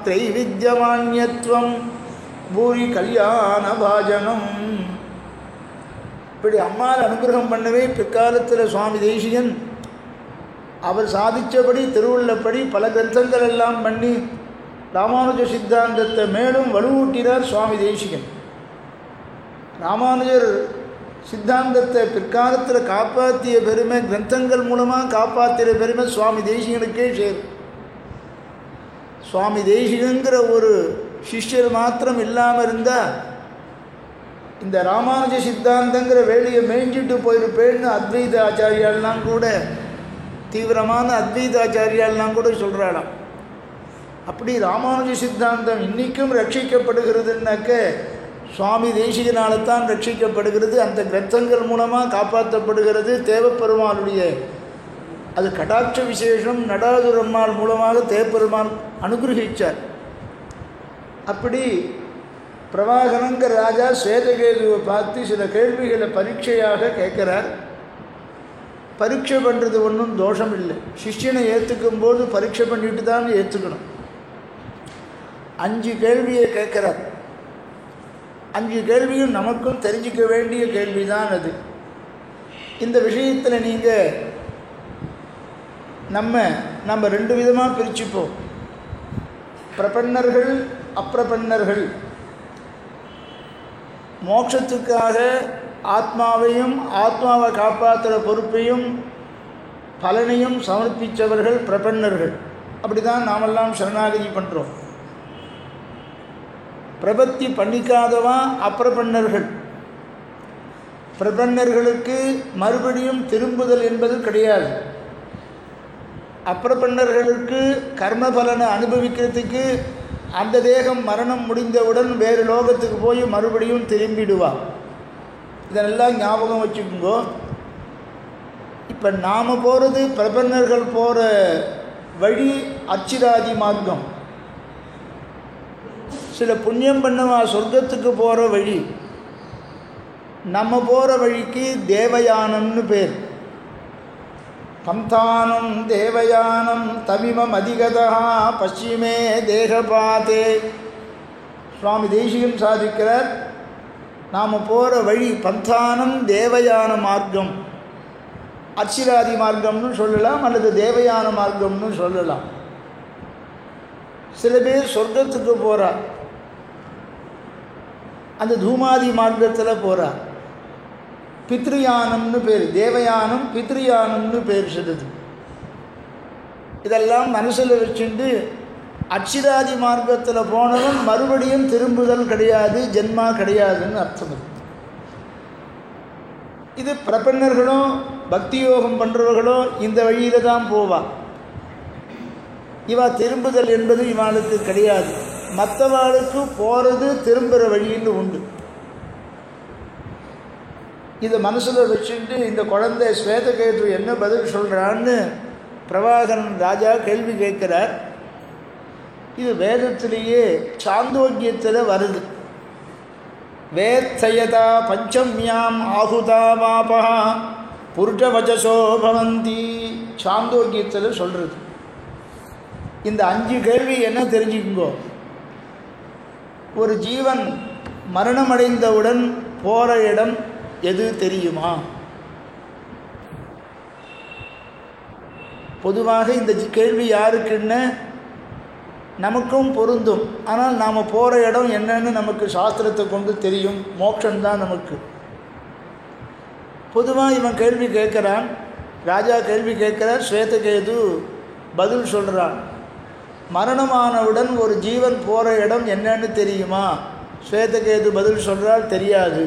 த்ரைவித்யமான்யத்வம் பூரி கல்யாண பாஜனம். இப்படி அம்மாள் அனுகிரகம் பண்ணவே பிற்காலத்தில் சுவாமி தேசிகன் அவர் சாதித்தபடி திருவுள்ளப்படி பல கிரந்தங்கள் எல்லாம் பண்ணி ராமானுஜ சித்தாந்தத்தை மேலும் வலுவூட்டினார் சுவாமி தேசிகன். ராமானுஜர் சித்தாந்தத்தை பிற்காலத்தில் காப்பாற்றிய பெருமை, கிரந்தங்கள் மூலமாக காப்பாற்றிய பெருமை சுவாமி தேசிகனுக்கே சேரும். சுவாமி தேசிகங்கிற ஒரு சிஷ்யர் மாத்திரம் இல்லாமல் இருந்தால் இந்த ராமானுஜ சித்தாந்தங்கிற வேலையை மேய்ஞ்சிட்டு போயிருப்பேன்னு அத்வைத ஆச்சாரியாலாம் கூட, தீவிரமான அத்வைத ஆச்சாரியாலாம் கூட சொல்கிறாளாம். அப்படி ராமானுஜ சித்தாந்தம் இன்றைக்கும் ரட்சிக்கப்படுகிறதுனாக்க சுவாமி தேசிகனால்தான் ரட்சிக்கப்படுகிறது. அந்த கிரந்தங்கள் மூலமாக காப்பாற்றப்படுகிறது. தேவப்பெருமானுடைய அது கடாட்ச விசேஷம் நடாதுரம்மாள் மூலமாக தேவப்பெருமான் அனுகிரகிச்சார். அப்படி பிரபாகரங்கிற ராஜா ஸ்வேதகேதுவை பார்த்து சில கேள்விகளை பரீட்சையாக கேட்குறார். பரீட்சை பண்ணுறது ஒன்றும் தோஷம் இல்லை. சிஷ்யனை ஏற்றுக்கும் போது பரீட்சை பண்ணிட்டு தான் ஏற்றுக்கணும். 5 கேள்வியை கேட்குறார். 5 கேள்வியும் நமக்கும் தெரிஞ்சிக்க வேண்டிய கேள்வி தான் அது. இந்த விஷயத்தில் நீங்கள் நம்ம 2 விதமாக பிரிச்சுப்போம். பிரபன்னர்கள், அப்பிரபன்னர்கள். மோட்சத்துக்காக ஆத்மாவையும் ஆத்மாவை காப்பாற்றுற பொறுப்பையும் பலனையும் சமர்ப்பித்தவர்கள் பிரபன்னர்கள். அப்படி தான் நாமெல்லாம் சரணாகதி பண்ணுறோம். பிரபத்தி பண்ணிக்காதவா அப்பிரபன்னர்கள். பிரபன்னர்களுக்கு மறுபடியும் திரும்புதல் என்பது கிடையாது. அப்பிரபன்னர்களுக்கு கர்மபலனை அனுபவிக்கிறதுக்கு அந்த தேகம் மரணம் முடிந்தவுடன் வேறு லோகத்துக்கு போய் மறுபடியும் திரும்பிடுவார். இதெல்லாம் ஞாபகம் வச்சுக்கோங்கோ. இப்போ நாம் போகிறது பிரபன்னர்கள் போகிற வழி அச்சிராதி மார்க்கம். சில புண்ணியம் பண்ணவா சொர்க்கத்துக்கு போகிற வழி. நம்ம போகிற வழிக்கு தேவயானம்னு பேர். பந்தானம் தேவயானம் தமிமம் அதிகதா பশ্চিமே தேகபாதே. சுவாமி தேசிகன் சாதிக்கிறார், நாம் போகிற வழி பந்தானம் தேவயான மார்க்கம். அச்சிராதி மார்க்கம்னு சொல்லலாம், அல்லது தேவயான மார்க்கம்னு சொல்லலாம். சில பேர் சொர்க்கத்துக்கு போகிறார், அந்த தூமாதி மார்க்கத்தில் போகிறார். பித்ருயானம்னு பேர். தேவயானம் பித்ருயானம்னு பேர் சொல்லுது. இதெல்லாம் மனசில் வச்சுட்டு அச்சிராதி மார்க்கத்தில் போனவன் மறுபடியும் திரும்புதல் கிடையாது, ஜென்மா கிடையாதுன்னு அர்த்தம். இது பிரபன்னர்களோ பக்தி யோகம் பண்ணுறவர்களோ இந்த வழியில் தான் போவாள். இவா திரும்புதல் என்பது இவாளுக்கு கிடையாது. மற்றவாளுக்கு போகிறது திரும்புகிற வழின்னு உண்டு. இதை மனசில் வச்சுட்டு இந்த குழந்தை ஸ்வேதகேது என்ன பதில் சொல்கிறான்னு பிரபாகரன் ராஜா கேள்வி கேட்குறார். இது வேதத்திலேயே சாந்தோக்கியத்தில் வருது. வேத்தயதா பஞ்சம்யாம் ஆகுதா மாபா புருஷவச்சசோ பவந்தி. சாந்தோக்கியத்தில் சொல்கிறது. இந்த 5 கேள்வி என்ன தெரிஞ்சுக்குங்கோ. ஒரு ஜீவன் மரணமடைந்தவுடன் போகிற இடம் எது தெரியுமா? பொதுவாக இந்த கேள்வி யாருக்குன்னு நமக்கும் பொருந்தும். ஆனால் நாம் போகிற இடம் என்னன்னு நமக்கு சாஸ்திரத்தை கொண்டு தெரியும். மோட்சம்தான் நமக்கு. பொதுவாக இவன் கேள்வி கேட்குறான், ராஜா கேள்வி கேட்குறார். ஸ்வேதகேது பதில் சொல்கிறான். மரணமானவுடன் ஒரு ஜீவன் போகிற இடம் என்னன்னு தெரியுமா? ஸ்வேதகேது பதில் சொல்கிறார், தெரியாது,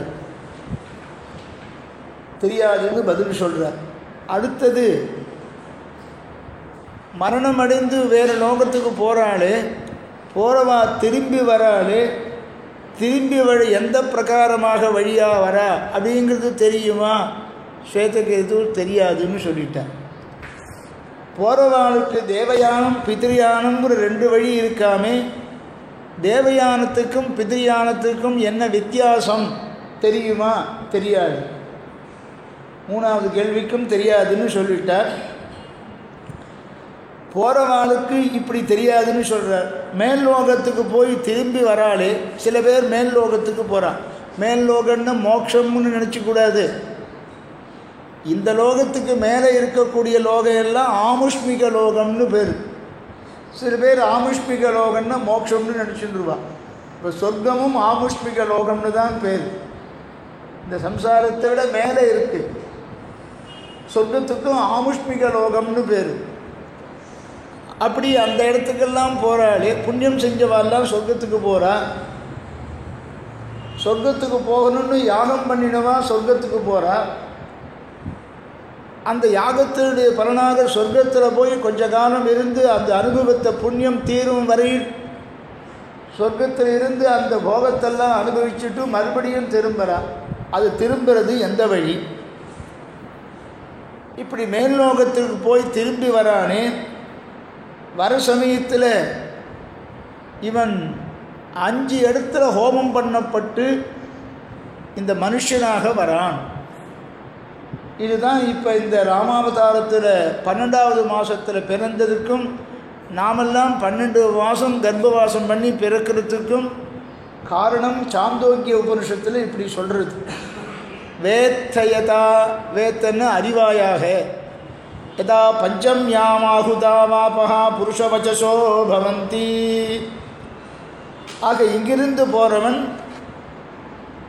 தெரியாதுன்னு பதில் சொல்கிறார். அடுத்தது, மரணமடைந்து வேறு லோகத்துக்கு போகிறாளே, போகிறவா திரும்பி வராளே, திரும்பி வழி எந்த பிரகாரமாக வழியாக வரா அப்படிங்கிறது தெரியுமா? ஸ்வேதகேது தெரியாதுன்னு சொல்லிட்டேன். போகிறவாளுக்கு தேவயானம் பித்ருயானம்ங்கிற 2 வழி இருக்காமே, தேவயானத்துக்கும் பித்ருயானத்துக்கும் என்ன வித்தியாசம் தெரியுமா? தெரியாது. 3வது கேள்விக்கும் தெரியாதுன்னு சொல்லிட்டார். போகிறவாளுக்கு இப்படி தெரியாதுன்னு சொல்கிறார். மேல் லோகத்துக்கு போய் திரும்பி வராளே, சில பேர் மேல் லோகத்துக்கு போகிறான். மேல் லோகம்னு மோட்சம்னு நினச்சிக்கூடாது. இந்த லோகத்துக்கு மேலே இருக்கக்கூடிய லோகம் எல்லாம் ஆமுஷ்மிக லோகம்னு பேர். சில பேர் ஆமுஷ்மிக லோகம்னா மோட்சம்னு நினச்சிட்டுருவா. இப்போ சொர்க்கமும் ஆமுஷ்மிக லோகம்னு தான் பேர். இந்த சம்சாரத்தை விட மேலே இருக்குது. சொர்க்கத்துக்கும் ஆமுஷ்மிக லோகம்னு பேர். அப்படி அந்த இடத்துக்கெல்லாம் போகிறாளே, புண்ணியம் செஞ்சவாள்லாம் சொர்க்கத்துக்கு போகிறா. சொர்க்கத்துக்கு போகணும்னு யாகம் பண்ணினவா சொர்க்கத்துக்கு போகிறா. அந்த யாகத்தினுடைய பலனாக சொர்க்கத்தில் போய் கொஞ்ச காலம் இருந்து அந்த அனுபவத்தை புண்ணியம் தீரும் வரையில் சொர்க்கத்தில் இருந்து அந்த போகத்தெல்லாம் அனுபவிச்சுட்டு மறுபடியும் திரும்புகிறா. அது திரும்புறது எந்த வழி? இப்படி மேல்லோகத்திற்கு போய் திரும்பி வரானே, வர சமயத்தில் இவன் 5 இடத்துல ஹோமம் பண்ணப்பட்டு இந்த மனுஷனாக வரான். இதுதான் இப்போ இந்த ராமாவதாரத்தில் 12வது மாதத்தில் பிறந்ததுக்கும் நாமெல்லாம் 12 மாதம் கர்ப்பவாசம் பண்ணி பிறக்கிறதுக்கும் காரணம் சாந்தோக்கிய உபனிஷத்தில் இப்படி சொல்கிறது. வேத்தயதா, வேத்தன்னு அறிவாயாக, யதா பஞ்சம்யாமாகுதாவாபஹா புருஷவச்சசோ பவந்தி. ஆக இங்கிருந்து போகிறவன்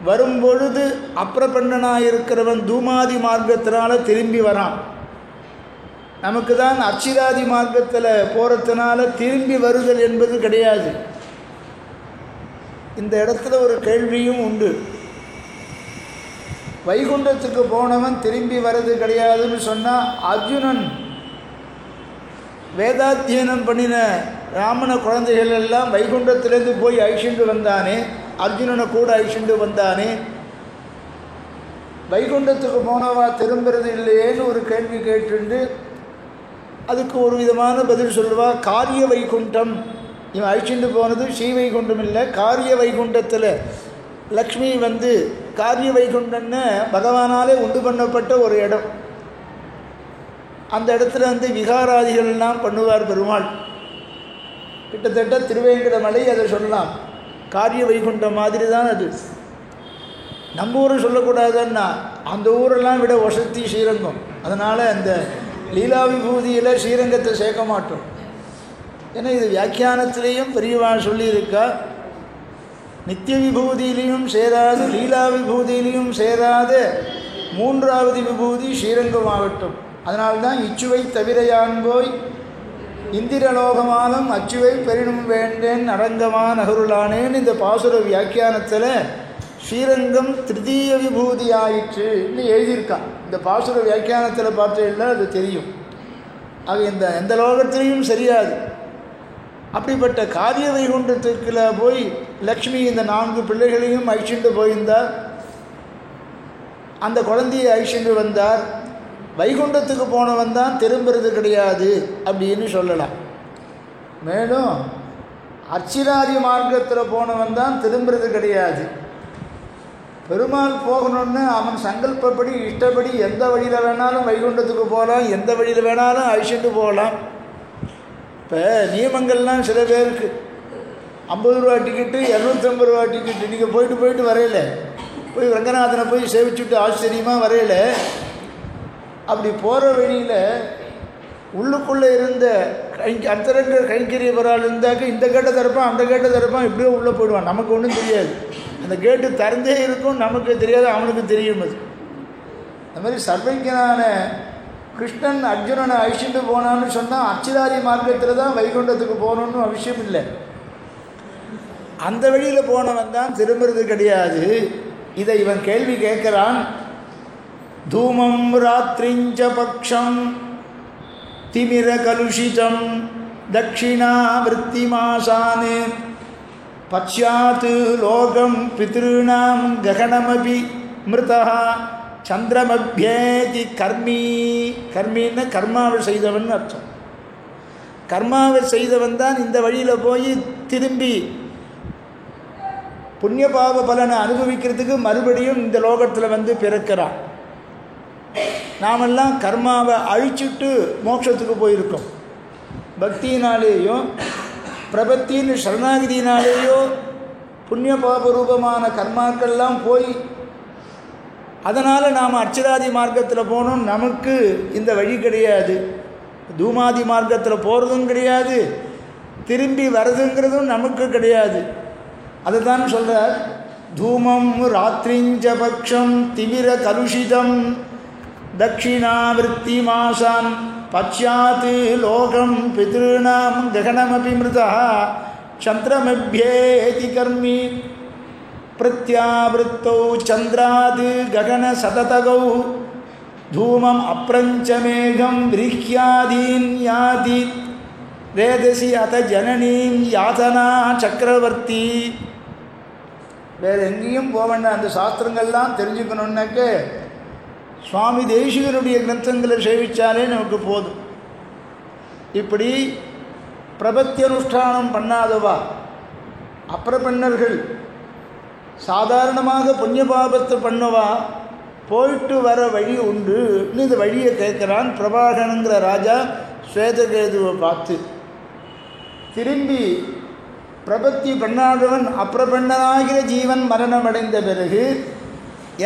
வரும்பொழுது அப்பிரபன்னனாயிருக்கிறவன் தூமாதி மார்க்கத்தினால் திரும்பி வரான். நமக்கு தான் அச்சிராதி மார்க்கத்தில் போகிறதுனால திரும்பி வருதல் என்பது கிடையாது. இந்த இடத்துல ஒரு கேள்வியும் உண்டு. வைகுண்டத்துக்கு போனவன் திரும்பி வர்றது கிடையாதுன்னு சொன்னால், அர்ஜுனன் வேதாத்தியனம் பண்ணின ராமன குழந்தைகள் எல்லாம் வைகுண்டத்திலேருந்து போய் அழிச்சுண்டு வந்தானே, அர்ஜுனனை கூட அழிச்சுண்டு வந்தானே, வைகுண்டத்துக்கு போனவா திரும்புறது இல்லையேன்னு ஒரு கேள்வி கேட்டுண்டு அதுக்கு ஒரு விதமான பதில் சொல்லுவா. காரிய வைகுண்டம், இவன் அழிச்சுண்டு போனது ஸ்ரீ வைகுண்டம் இல்லை, காரிய வைகுண்டத்தில் லக்ஷ்மி வந்து காரிய வைகுண்டன்னு பகவானாலே உண்டு பண்ணப்பட்ட ஒரு இடம். அந்த இடத்துல வந்து விகாராதிகள்லாம் பண்ணுவார் பெருமாள். கிட்டத்தட்ட திருவேங்கடமலை அதை சொல்லலாம், காரிய வைகுண்டம் மாதிரி தான் அது. நம்ம ஊரை சொல்லக்கூடாதுன்னா அந்த ஊரெல்லாம் விட வசதி ஸ்ரீரங்கம். அதனால் அந்த லீலா விபூதியில் ஸ்ரீரங்கத்தை சேர்க்க மாட்டோம். ஏன்னா இது வியாக்கியானத்திலேயும் பெரியவா சொல்லியிருக்கா, நித்திய விபூதியிலையும் சேராது லீலா விபூதியிலையும் சேராத 3வது விபூதி ஸ்ரீரங்கமாகட்டும். அதனால்தான் இச்சுவை தவிரையான் போய் இந்திரலோகமானும் அச்சுவை பெரினும் வேண்டேன் அரங்கமான் அகருளானேன்னு இந்த பாசுர வியாக்கியானத்தில் ஸ்ரீரங்கம் 3ய விபூதி ஆயிற்றுன்னு எழுதியிருக்கான். இந்த பாசுர வியாக்கியானத்தில் பார்த்தீங்கன்னா அது தெரியும். அது எந்த லோகத்திலையும் சரியாது. அப்படிப்பட்ட காரிய வைகுண்டத்துக்குள்ள போய் லக்ஷ்மி இந்த 4 பிள்ளைகளையும் அழிச்சுண்டு போயிருந்தார். அந்த குழந்தையை அழிச்சுண்டு வந்தார். வைகுண்டத்துக்கு போனவன் தான் திரும்புறது கிடையாது அப்படின்னு சொல்லலாம். மேலும் அர்ச்சிராதி மார்க்கத்தில் போனவன் தான் திரும்புறது கிடையாது. பெருமாள் போகணுன்னு அவன் சங்கல்பப்படி இஷ்டப்படி எந்த வழியில் வேணாலும் வைகுண்டத்துக்கு போகலாம், எந்த வழியில் வேணாலும் அழிச்சுட்டு போகலாம். இப்போ நியமங்கள்லாம் சில பேருக்கு 50 ரூபா டிக்கெட்டு, 250 ரூபா டிக்கெட்டு. நீங்கள் போயிட்டு வரையில போய் ரங்கநாதனை போய் சேவிச்சுட்டு ஆச்சரியமாக வரையில. அப்படி போகிற வழியில் உள்ளுக்குள்ளே இருந்த அந்தரங்க கைங்கரியவரால் இருந்தாக்க இந்த கேட்டை திறப்பான், அந்த கேட்டை திறப்பான், இப்படியோ உள்ளே போயிடுவான். நமக்கு ஒன்றும் தெரியாது. அந்த கேட்டு திறந்தே இருக்கும், நமக்கு தெரியாது, அவனுக்கு தெரியும். அது அந்த மாதிரி சர்வஜனான கிருஷ்ணன் அர்ஜுனனை அழிச்சுட்டு போனான்னு சொன்னால் அச்சிராதி மார்க்கத்தில் தான் வைகுண்டத்துக்கு போகணுன்னு அவசியம் இல்லை. அந்த வழியில் போனவன் தான் திரும்புறது கிடையாது. இதை இவன் கேள்வி கேட்குறான். தூமம் ராத்திரிஞ்ச பக்ஷம் திமிர கலுஷிதம் தட்சிணா விருத்திமாசானே பச்சாத் லோகம் பித்ருணாம் ககனமபி மிருதா சந்திரமபியேதி கர்மி. கர்மின்னு கர்மாவை செய்தவன் அர்த்தம். கர்மாவை செய்தவன் தான் இந்த வழியில் போய் திரும்பி புண்ணிய பாவ பலனை அனுபவிக்கிறதுக்கு மறுபடியும் இந்த லோகத்தில் வந்து பிறக்கிறான். நாமெல்லாம் கர்மாவை அழிச்சுட்டு மோட்சத்துக்கு போயிருக்கோம். பக்தியினாலேயோ பிரபத்தின்னு சரணாகதியினாலேயோ புண்ணிய பாப ரூபமான கர்மாக்கள்லாம் போய் அதனால் நாம் அர்ச்சிராதி மார்க்கத்தில் போகணும். நமக்கு இந்த வழி கிடையாது. தூமாதி மார்க்கத்தில் போகிறதும் கிடையாது, திரும்பி வர்றதுங்கிறதும் நமக்கு கிடையாது. அதை தான் சொல்கிறார். தூமம் ராத்திரிஞ்ச பக்ஷம் திமிர கலுஷிதம் தட்சிணாவிருத்தி மாசான் பச்சாத் லோகம் பித்ருணாம் ககனமபி மிருதா சந்திரமபியேதி கர்மி. பிரத்யாவிருத்தௌ சந்திராது ககன சததகௌ தூமம் அப்ரஞ்சமேகம் விரிஹ்யாதீன் யாதி வேதசி அத ஜனனீம் யாதனா சக்கரவர்த்தி. வேறு எங்கேயும் போக வேண்டாம். அந்த சாஸ்திரங்கள்லாம் தெரிஞ்சுக்கணுன்னாக்க சுவாமி தேசிகனுடைய கிரந்தங்களை சேவித்தாலே நமக்கு போதும். இப்படி பிரபத்தி அனுஷ்டானம் பண்ணாதவா அப்பிரபன்னர்கள் சாதாரணமாக புண்ணிய பாபத்தை பண்ணவா போயிட்டு வர வழி உண்டு. இந்த வழியை கேட்குறான் பிரபாகரனுங்கிற ராஜா ஸ்வேதகேதுவை பார்த்து. திரும்பி பிரபத்தி பண்ணாதவன் அப்பிரபன்னனாகிற ஜீவன் மரணமடைந்த பிறகு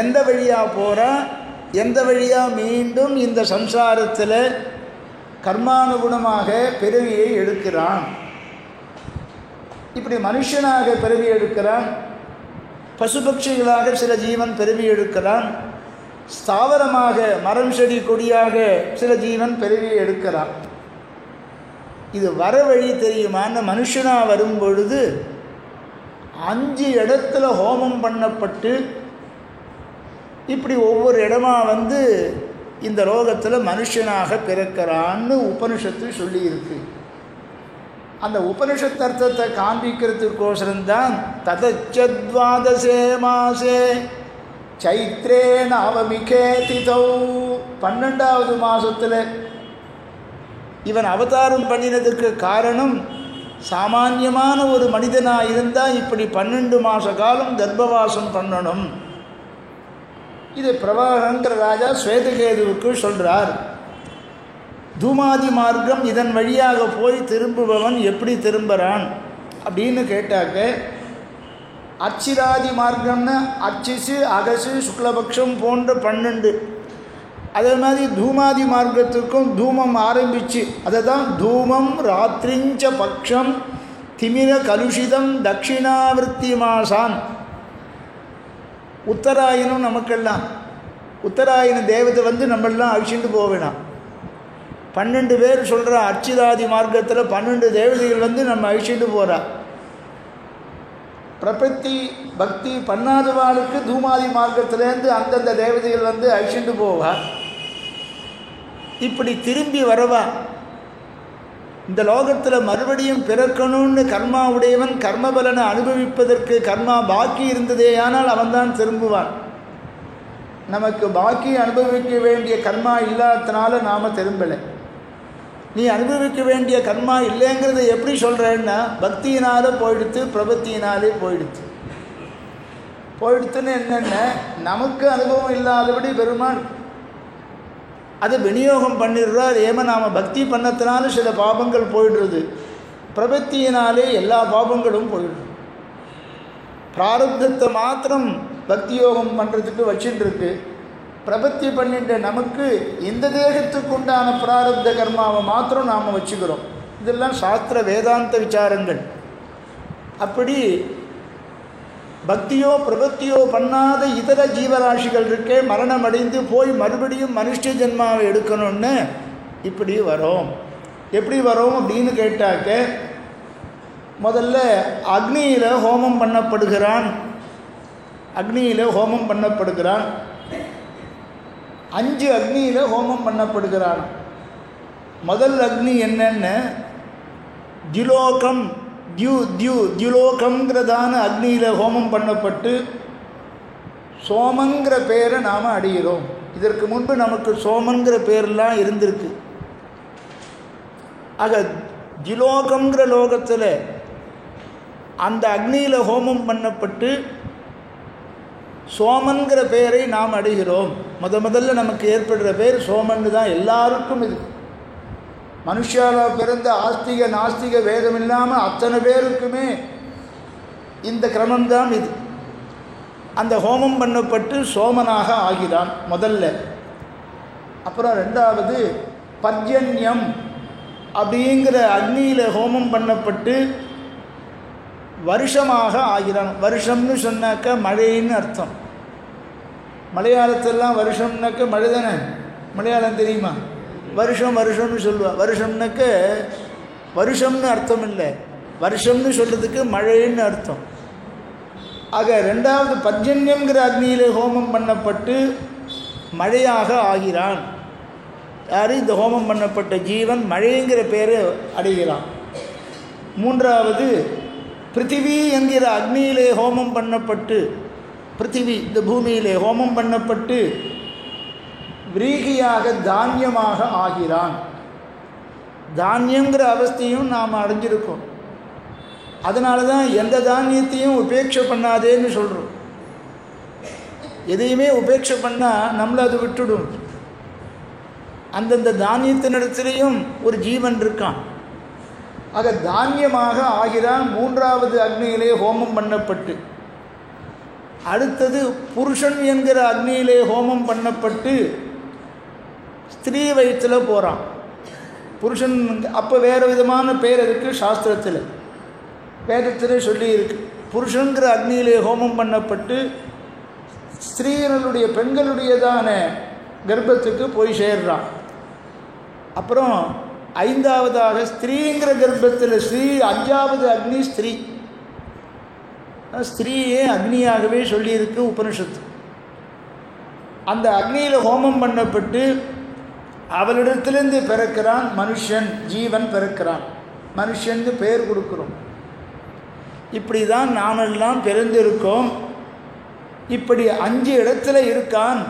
எந்த வழியாக போகிறான், எந்த வழியாக மீண்டும் இந்த சம்சாரத்தில் கர்மானுகுணமாக பிறவியை எடுக்கிறான். இப்படி மனுஷனாக பிறவி எடுக்கிறான், பசுபட்சிகளாக சில ஜீவன் பிறவி எடுக்கிறான், ஸ்தாவரமாக மரம் செடி கொடியாக சில ஜீவன் பிறவியை எடுக்கிறான். இது வர வழி தெரியுமான்னு மனுஷனாக வரும்பொழுது 5 இடத்துல ஹோமம் பண்ணப்பட்டு இப்படி ஒவ்வொரு இடமா வந்து இந்த லோகத்தில் மனுஷனாக பிறக்கிறான்னு உபனிஷத்து சொல்லியிருக்கு. அந்த உபனிஷத்து அர்த்தத்தை காண்பிக்கிறதுக்கோசரம்தான் ததச்சத்வாதசே மாசே சைத்ரே நவமிகே திதௌ 12வது மாதத்தில் இவன் அவதாரம் பண்ணினதுக்கு காரணம் சாமான்யமான ஒரு மனிதனாக இருந்தால் இப்படி 12 மாத காலம் கர்ப்பவாசம் பண்ணணும். இது பிரபாகரங்கிற ராஜா ஸ்வேதகேதுவுக்கு சொல்கிறார். தூமாதி மார்க்கம் இதன் வழியாக போய் திரும்புபவன் எப்படி திரும்புகிறான் அப்படின்னு கேட்டாக்க, அர்ச்சிராதி மார்க்கம்னு அர்ச்சிசு அகசு சுக்லபக்ஷம் போன்ற 12. அதே மாதிரி தூமாதி மார்க்கத்துக்கும் தூமம் ஆரம்பித்து அதை தான் தூமம் ராத்திரிஞ்ச பக்ஷம் திமிர கலுஷிதம் தட்சிணாவிருத்தி மாசான். உத்தராயணம் நமக்கெல்லாம் உத்தராயண தேவதை வந்து நம்மளாம் அழிச்சுட்டு போவேணாம். 12 பேர் சொல்கிற அர்ச்சிதாதி மார்க்கத்தில் 12 தேவதைகள் வந்து நம்ம அழிச்சுட்டு போகிறா. பிரபத்தி பக்தி பண்ணாதவாளுக்கு தூமாதி மார்க்கத்திலேருந்து அந்தந்த தேவதைகள் வந்து அழிச்சுட்டு போவா. இப்படி திரும்பி வரவா இந்த லோகத்தில் மறுபடியும் பிறக்கணும்னு கர்மா உடையவன் கர்மபலனை அனுபவிப்பதற்கு கர்மா பாக்கி இருந்ததே ஆனால் அவன்தான் திரும்புவான். நமக்கு பாக்கி அனுபவிக்க வேண்டிய கர்மா இல்லாததுனால நாம் திரும்பலை. நீ அனுபவிக்க வேண்டிய கர்மா இல்லைங்கிறத எப்படி சொல்கிறேன்னா, பக்தியினால் போயிடுத்து, பிரபத்தியினாலே போயிடுத்துன்னு என்னென்ன நமக்கு அனுபவம் இல்லாதபடி பெருமாள் அதை விநியோகம் பண்ணிடுறார். ஏமா நாம் பக்தி பண்ணத்தினால சில பாபங்கள் போயிடுறது, பிரபத்தியினாலே எல்லா பாபங்களும் போயிடுது. பிராரப்தத்தை மாத்திரம் பக்தி யோகம் பண்ணுறதுக்கு வச்சுட்டுருக்கு. பிரபத்தி பண்ணிட்ட நமக்கு இந்த தேகத்துக்கு உண்டான பிராரப்த கர்மாவை மாத்திரம் நாம் வச்சுக்கிறோம். இதெல்லாம் சாஸ்திர வேதாந்த விசாரங்கள். அப்படி பக்தியோ பிரபத்தியோ பண்ணாத இதர ஜீவராசிகள் இருக்கே, மரணம் அடைந்து போய் மறுபடியும் மனுஷ ஜென்மாவை எடுக்கணும்னு இப்படி வரோம். எப்படி வரோம் அப்படின்னு கேட்டாக்க, முதல்ல அக்னியில் ஹோமம் பண்ணப்படுகிறான். 5 அக்னியில் ஹோமம் பண்ணப்படுகிறான். முதல் அக்னி என்னன்னு திலோகம் தியுலோகம்ங்கிறதான அக்னியில் ஹோமம் பண்ணப்பட்டு சோமங்கிற பேரை நாம் அடைகிறோம். இதற்கு முன்பு நமக்கு சோமங்கிற பேரெல்லாம் இருந்திருக்கு. ஆக திலோகங்கிற லோகத்தில் அந்த அக்னியில் ஹோமம் பண்ணப்பட்டு சோமன்கிற பேரை நாம் அடைகிறோம். முதல்ல நமக்கு ஏற்படுற பேர் சோமன்னு தான். எல்லாருக்கும் இது மனுஷால பிறந்த ஆஸ்திக நாஸ்திக வேதம் இல்லாமல் அத்தனை பேருக்குமே இந்த கிரமம்தான் இது. அந்த ஹோமம் பண்ணப்பட்டு சோமனாக ஆகிறான் முதல்ல. அப்புறம் 2வது பர்ஜன்யம் அப்படிங்கிற அக்னியில் ஹோமம் பண்ணப்பட்டு வருஷமாக ஆகிறான். வருஷம்னு சொன்னாக்க மழைன்னு அர்த்தம். மலையாளத்திலாம் வருஷம்னாக்க மழை தானே. மலையாளம் தெரியுமா? வருஷம்னு சொல்லுவா. வருஷம்னாக்க வருஷம்னு அர்த்தம் இல்லை, வருஷம்னு சொல்கிறதுக்கு மழைன்னு அர்த்தம். ஆக ரெண்டாவது பர்ஜன்யங்கிற அக்னியிலே ஹோமம் பண்ணப்பட்டு மழையாக ஆகிறான். யார்? இந்த ஹோமம் பண்ணப்பட்ட ஜீவன் மழைங்கிற பேரை அடைகிறான். மூன்றாவது பிருத்திவி என்கிற அக்னியிலே ஹோமம் பண்ணப்பட்டு, பிருத்திவி இந்த பூமியிலே ஹோமம் பண்ணப்பட்டு விரீகியாக தானியமாக ஆகிறான். தானியங்கிற அவஸ்தையும் நாம் அடைஞ்சிருக்கோம். அதனால தான் எந்த தானியத்தையும் உபேட்சை பண்ணாதேன்னு சொல்கிறோம். எதையுமே உபேட்சை பண்ணால் நம்மளை அது விட்டுடும். அந்தந்த தானியத்தினிடத்திலையும் ஒரு ஜீவன் இருக்கான். ஆக தானியமாக ஆகிறான் மூன்றாவது அக்னியிலே ஹோமம் பண்ணப்பட்டு. அடுத்தது புருஷன் என்கிற அக்னியிலே ஹோமம் பண்ணப்பட்டு ஸ்திரீ வயிற்றில் போகிறான். புருஷன் அப்போ வேறு விதமான பேர் இருக்குது சாஸ்திரத்தில், வேதத்தில் சொல்லியிருக்கு. புருஷங்கிற அக்னியிலே ஹோமம் பண்ணப்பட்டு ஸ்திரீகளுடைய பெண்களுடையதான கர்ப்பத்துக்கு போய் சேர்றான். அப்புறம் ஐந்தாவதாக ஸ்திரீங்கிற கர்ப்பத்தில் ஸ்ரீ, அஞ்சாவது அக்னி ஸ்திரீ. ஸ்திரீயே அக்னியாகவே சொல்லியிருக்கு உபனிஷத்து. அந்த அக்னியில் ஹோமம் பண்ணப்பட்டு அவளிடத்திலிருந்து பிறக்கிறான் மனுஷன், ஜீவன் பிறக்கிறான். மனுஷன்னு பெயர் கொடுக்குறோம். இப்படி தான் நாமெல்லாம் பிறந்திருக்கோம். இப்படி 5 இடத்துல இருக்கான்.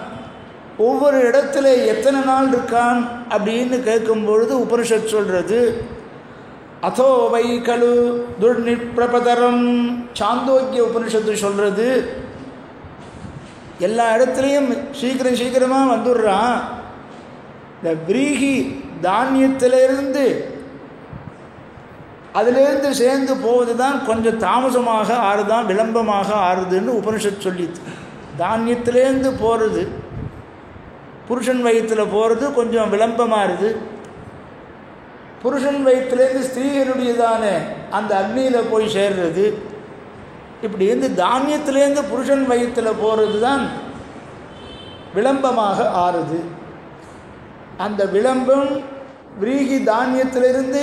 ஒவ்வொரு இடத்துல எத்தனை நாள் இருக்கான் அப்படின்னு கேட்கும்பொழுது உபனிஷத் சொல்கிறது, அதோ வை கலு துர்நிப்பிரபதரம். சாந்தோக்கிய உபனிஷத்து சொல்கிறது, எல்லா இடத்துலையும் சீக்கிரமாக வந்துடுறான். இந்த விரீகி தானியத்திலிருந்து அதிலிருந்து சேர்ந்து போவது தான் கொஞ்சம் தாமசமாக ஆறுதான், விளம்பமாக ஆறுதுன்னு உபனிஷத் சொல்லிது. தானியத்திலேருந்து போகிறது, புருஷன் வயிற்றில் போகிறது கொஞ்சம் விளம்பமாக இருக்குது. புருஷன் வயிற்றுலேருந்து ஸ்திரீகளுடையதான அந்த அக்னியில் போய் சேர்றது. இப்படி இருந்து தானியத்திலேருந்து புருஷன் வயிற்றில் போகிறது தான் விளம்பமாக ஆறுது. அந்த விளம்பம் விரீகி தானியத்திலிருந்து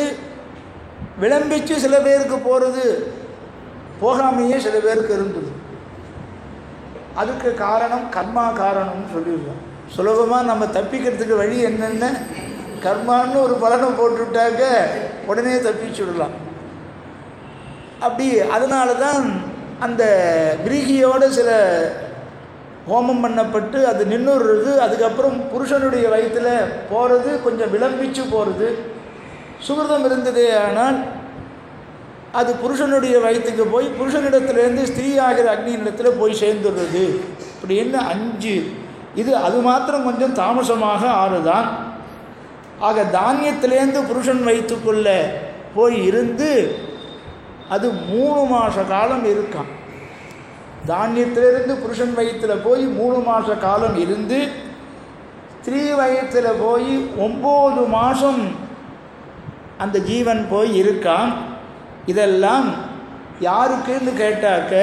விளம்பிச்சு சில பேருக்கு போகிறது, போகாமையே சில பேருக்கு இருந்தது. அதுக்கு காரணம் கர்மா காரணம்னு சொல்லிடுவோம். சுலபமாக நம்ம தப்பிக்கிறதுக்கு வழி என்னென்ன, கர்மான்னு ஒரு பலனை போட்டுவிட்டாக்க உடனே தப்பிச்சுடலாம். அப்படி அதனால தான் அந்த விரீகியோடு சில ஹோமம் பண்ணப்பட்டு அது நின்றுடுறது. அதுக்கப்புறம் புருஷனுடைய வயிற்றில் போகிறது கொஞ்சம் விளம்பிச்சு போகிறது. சுகிருதம் இருந்ததே ஆனால் அது புருஷனுடைய வயிற்றுக்கு போய் புருஷனிடத்துலேருந்து ஸ்திரீ ஆகிற அக்னியிடத்தில் போய் சேர்ந்துடுறது. இப்படின்னு 5. இது அது மாத்திரம் கொஞ்சம் தாமசமாக ஆறுதான். ஆக தானியத்திலேருந்து புருஷன் வயிற்றுக்குள்ளே போய் இருந்து அது 3 மாத காலம் இருக்கான். தானியத்திலிருந்து புருஷன் வயிற்றில் போய் 3 மாத காலம் இருந்து ஸ்திரீ வயிற்றில் போய் 9 மாதம் அந்த ஜீவன் போய் இருக்கான். இதெல்லாம் யாருக்குன்னு கேட்டாக்க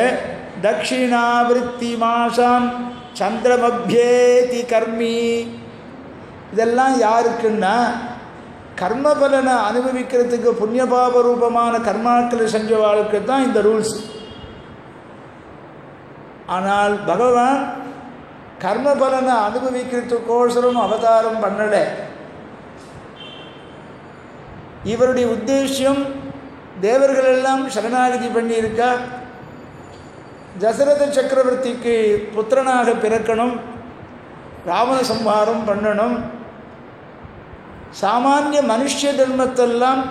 தட்சிணாவிருத்தி மாசாம் சந்திரமபியேதி கர்மி. இதெல்லாம் யாருக்குன்னா கர்மபலனை அனுபவிக்கிறதுக்கு புண்ணியபாப ரூபமான கர்மாக்களை செஞ்சவாளுக்கு தான் இந்த ரூல்ஸ். ஆனால் பகவான் கர்மபலனை அனுபவிக்கிறதுக்கோசரம் அவதாரம் பண்ணலை. இவருடைய உத்தேசியம் தேவர்கள் எல்லாம் சரணாகதி பண்ணியிருக்கா. தசரத சக்கரவர்த்திக்கு புத்திரனாக பிறக்கணும், ராவண சம்ஹாரம் பண்ணணும். சாமானிய மனுஷ தர்மத்தெல்லாம்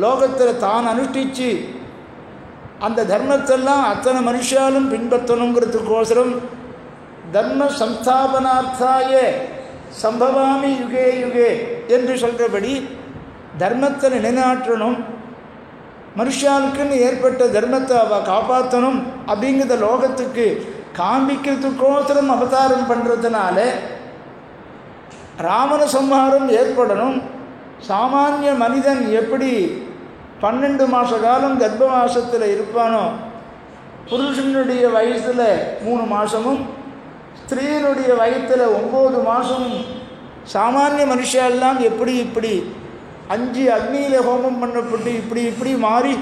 லோகத்தில் தான் அனுஷ்டித்து அந்த தர்மத்தெல்லாம் அத்தனை மனுஷாலும் பின்பற்றணுங்கிறதுக்கோசரம் தர்ம சம்ஸ்தாபனார்த்தாய சம்பவாமி யுகே யுகே என்று சொல்கிறபடி தர்மத்தை நிலைநாட்டணும், மனுஷாளுக்குன்னு ஏற்பட்ட தர்மத்தை அவள் காப்பாற்றணும் அப்படிங்கிறத லோகத்துக்கு காண்பிக்கிறதுக்கோசரம் அவதாரம் பண்ணுறதுனால ராவண சம்ஹாரம் ஏற்படணும். சாமானிய மனிதன் எப்படி 12 மாத காலம் கர்ப்பவாசத்தில் இருப்பானோ, புருஷனுடைய வயசில் 3 மாதமும் ஸ்திரீனுடைய வயத்தில் 9 மாதமும் சாமானிய மனுஷெல்லாம் எப்படி இப்படி 5 அக்னியில் ஹோமம் பண்ணப்பட்டு இப்படி மாறி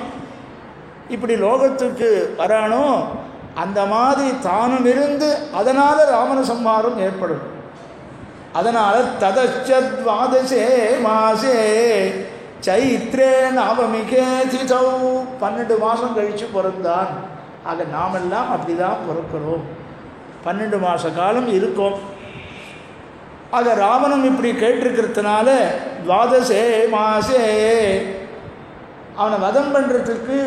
இப்படி லோகத்துக்கு வரானோ, அந்த மாதிரி தானும் இருந்து அதனால் ராவண சம்ஹாரம் ஏற்படும். அதனால் ததச்சத்வாதசே மாசே சைத்ரே நவமிகே திதௌ 12 மாதம் கழித்து பிறந்தான். ஆக நாமெல்லாம் அப்படி தான் பிறக்கிறோம், 12 மாத காலம் இருக்கோம். ஆக ராவணன் இப்படி கேட்டிருக்கிறதுனால துவாதசே மாசே அவனை வதம் பண்ணுறதுக்கு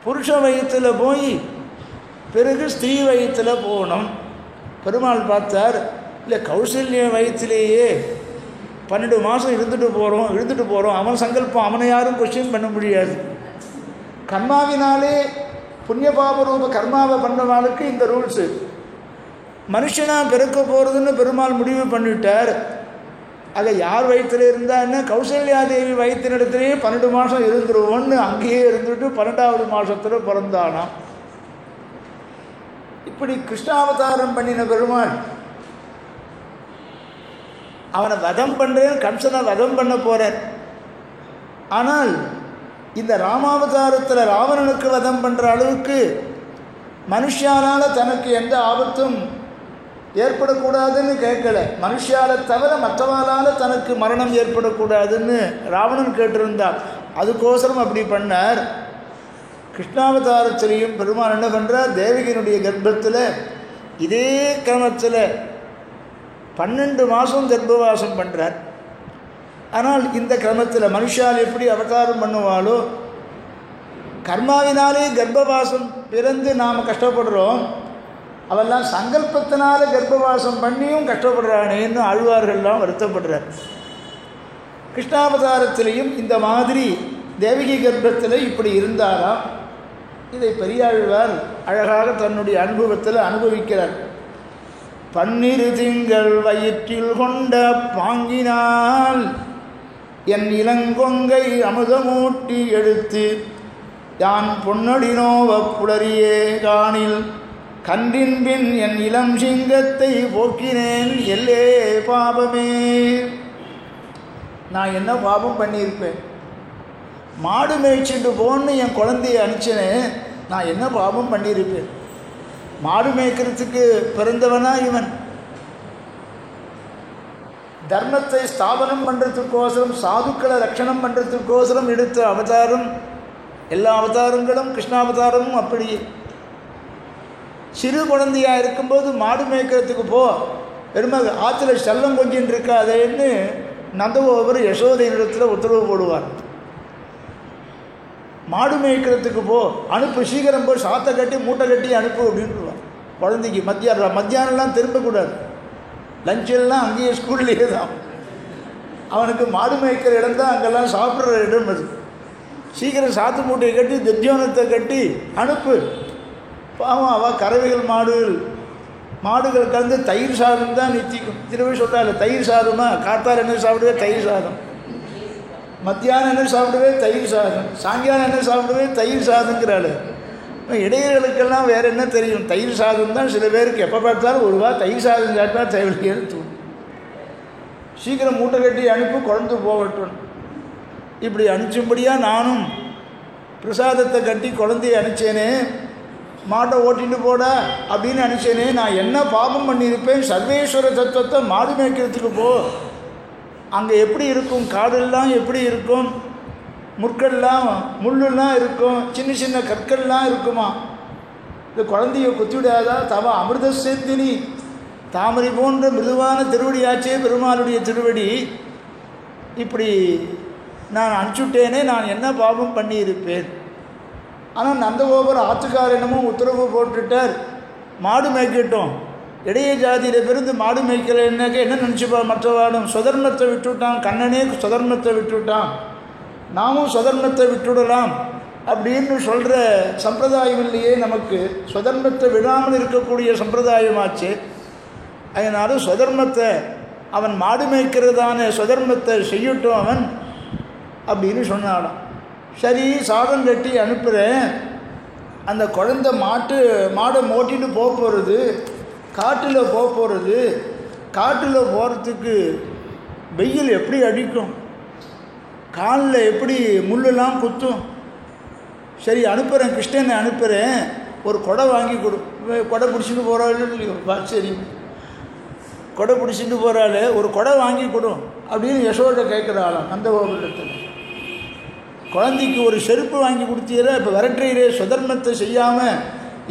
புருஷ வயிற்றில் போய் பிறகு ஸ்திரீ வயிற்றில் போகணும். பெருமாள் பார்த்தார், இல்லை கௌசல்ய வயிற்றிலேயே 12 மாதம் இருந்துட்டு போகிறோம் அவன் சங்கல்பம், அவனை யாரும் கொஸ்டின் பண்ண முடியாது. கர்மாவினாலே புண்ணிய பாபரூப கர்மாவை பண்ணுறவாளுக்கு இந்த ரூல்ஸு. மனுஷனாக பிறக்க போகிறதுன்னு பெருமாள் முடிவு பண்ணிவிட்டார். ஆக யார் வயிற்றில் இருந்தால் என்ன, கௌசல்யாதேவி வயிற்றினிடத்துலேயே 12 மாதம் இருந்துருவோன்னு அங்கேயே இருந்துட்டு 12வது மாதத்தில் பிறந்தானாம். இப்படி கிருஷ்ணாவதாரம் பண்ணின பெருமாள் அவனை வதம் பண்ணுறேன், கம்சனை வதம் பண்ண போகிறேன். ஆனால் இந்த ராமாவதாரத்தில் ராவணனுக்கு வதம் பண்ணுற அளவுக்கு மனுஷானால் தனக்கு எந்த ஆபத்தும் ஏற்படக்கூடாதுன்னு கேட்கல. மனுஷாலை தவிர மற்றவாளால் தனக்கு மரணம் ஏற்படக்கூடாதுன்னு ராவணன் கேட்டிருந்தார். அதுக்கோசரம் அப்படி பண்ணார். கிருஷ்ணாவதாரத்திலையும் பெருமாள் என்ன பண்ணுறார், தேவகியினுடைய கர்ப்பத்தில் இதே கிரமத்தில் 12 மாதம் கர்ப்பவாசம் பண்ணுறார். ஆனால் இந்த கிரமத்தில் மனுஷால் எப்படி அவதாரம் பண்ணுவாளோ, கர்மாவினாலே கர்ப்பவாசம் பிறந்து நாம் கஷ்டப்படுறோம், அவெல்லாம் சங்கல்பத்தினால கர்ப்பவாசம் பண்ணியும் கஷ்டப்படுறானேன்னு ஆழ்வார்கள்லாம் வருத்தப்படுறார். கிருஷ்ணாவதாரத்திலையும் இந்த மாதிரி தேவகி கர்ப்பத்தில் இப்படி இருந்தாராம். இதை பெரியாழ்வார் அழகாக தன்னுடைய அனுபவத்தில் அனுபவிக்கிறார். 12 திங்கள் வயிற்றில் கொண்ட பாங்கினால் என் இளங்கொங்கை அமுதமூட்டி எடுத்து யான் பொன்னடினோவ புலரியே காணில் கன்றின் பின் என் இளம் சிங்கத்தை போக்கினேன் எல்லே பாபமே. நான் என்ன பாபம் பண்ணியிருப்பேன், மாடு மேய்ச்சிட்டு போன்னு என் குழந்தைய அனுப்பிச்சேன், நான் என்ன பாபம் பண்ணியிருப்பேன். மாடு மேய்க்கிறதுக்கு பிறந்தவனா இவன். தர்மத்தை ஸ்தாபனம் பண்ணுறதுக்கோசரம் சாதுக்களை ரட்சணம் பண்ணுறதுக்கோசரம் எடுத்த அவதாரம். எல்லா அவதாரங்களும் கிருஷ்ணாவதாரமும் அப்படி. சிறு குழந்தையாக இருக்கும்போது மாடு மேய்க்கிறதுக்கு போ, பெருமை ஆற்றுல செல்லம் கொஞ்சின்னு இருக்காதேன்னு நந்தகோபர் யசோதையினிடத்தில் உத்தரவு போடுவார். மாடு மேய்க்கிறதுக்கு போ, அனுப்பு, சீக்கிரம் போய் சாத்தை கட்டி மூட்டை கட்டி அனுப்பு அப்படின்ட்டுருவான் குழந்தைக்கு. மத்தியானம்லாம் திரும்பக்கூடாது, லஞ்செல்லாம் அங்கேயே ஸ்கூல்லேயே தான். அவனுக்கு மாடு மேய்க்கிற இடம் தான் அங்கெல்லாம் சாப்பிட்ற இடம். அது சீக்கிரம் சாத்து மூட்டையை கட்டி தித்தியோனத்தை கட்டி அனுப்பு. பாவம் அவள் கறவைகள் மாடுகள் கலந்து தயிர் சாதம் தான் நித்திக்கும். திரும்ப சொல்கிறாள், தயிர் சாதமா, காத்தால் என்ன சாப்பிடுவே தயிர் சாதம், மத்தியானம் என்ன சாப்பிடுவே தயிர் சாதம், சாயங்காலம் என்ன சாப்பிடுவே தயிர் சாதங்கிறாள். இடையர்களுக்கெல்லாம் வேறு என்ன தெரியும், தயிர் சாதம் தான். சில பேருக்கு எப்போ பார்த்தாலும் ஒரு வாரம் தயிர் சாதம் சாப்பிட்டா தேவையில்லைன்னு தோணும். சீக்கிரம் மூட்டை கட்டி அனுப்பி குழந்தை போகட்டும். இப்படி அனுப்பிச்சும்படியாக நானும் பிரசாதத்தை கட்டி குழந்தைய அனுப்பிச்சேனே, மாட்டை ஓட்டிட்டு போட அப்படின்னு அனுப்பிச்சேனே, நான் என்ன பாபம் பண்ணியிருப்பேன். சர்வேஸ்வர தத்துவத்தை மாடு மேய்க்கிறதுக்கு போ, அங்கே எப்படி இருக்கும், காடெல்லாம் எப்படி இருக்கும், முற்கள்லாம் முள்ளெல்லாம் இருக்கும், சின்ன சின்ன கற்கள்லாம் இருக்குமா. இந்த குழந்தைய குத்திவிடாதா, தவ அமிர்த சேத்தினி, தாமரை போன்ற மிருதுவான திருவடியாச்சே பெருமாளுடைய திருவடி. இப்படி நான் அனுப்பிச்சுட்டேனே, நான் என்ன பாபம் பண்ணியிருப்பேன். ஆனால் நந்தகோபர் ஆற்றுக்காரனமும் உத்தரவு போட்டுட்டார், மாடு மேய்க்கட்டும். இடைய ஜாதியில் பிறந்து மாடு மேய்க்கலைன்னாக்க என்ன நினச்சிப்பா மற்றவாடும். சுதர்மத்தை விட்டுவிட்டான், கண்ணனே சுதர்மத்தை விட்டுவிட்டான், நாமும் சுதர்மத்தை விட்டுவிடலாம் அப்படின்னு சொல்கிற சம்பிரதாயம் இல்லையே நமக்கு. சுதர்மத்தை விடாமல் இருக்கக்கூடிய சம்பிரதாயமாச்சு. அதனால சுதர்மத்தை அவன் மாடு மேய்க்கிறதான சுதர்மத்தை செய்யட்டும் அவன் அப்படின்னு சொன்னாலும். சரி, சாதம் கட்டி அனுப்புகிறேன். அந்த குழந்தை மாடை ஓட்டிட்டு போகிறது, காட்டில் போகிறது. காட்டில் போகிறதுக்கு வெயில் எப்படி அடிக்கும், காலில் எப்படி முள்ளெல்லாம் குத்தும். சரி அனுப்புகிறேன், கிருஷ்ணனை அனுப்புகிறேன், ஒரு கொடை வாங்கி கொடு. கொடை பிடிச்சிட்டு போகிறாள், சரி கொடை பிடிச்சிட்டு போகிறாள், ஒரு கொடை வாங்கி கொடும் அப்படின்னு யசோதை கேட்குறாளாம் நந்தகோபுரத்தில். குழந்தைக்கு ஒரு செருப்பு வாங்கி கொடுத்தீரா, இப்போ விரட்டுறீரே, சுதர்மத்தை செய்யாமல்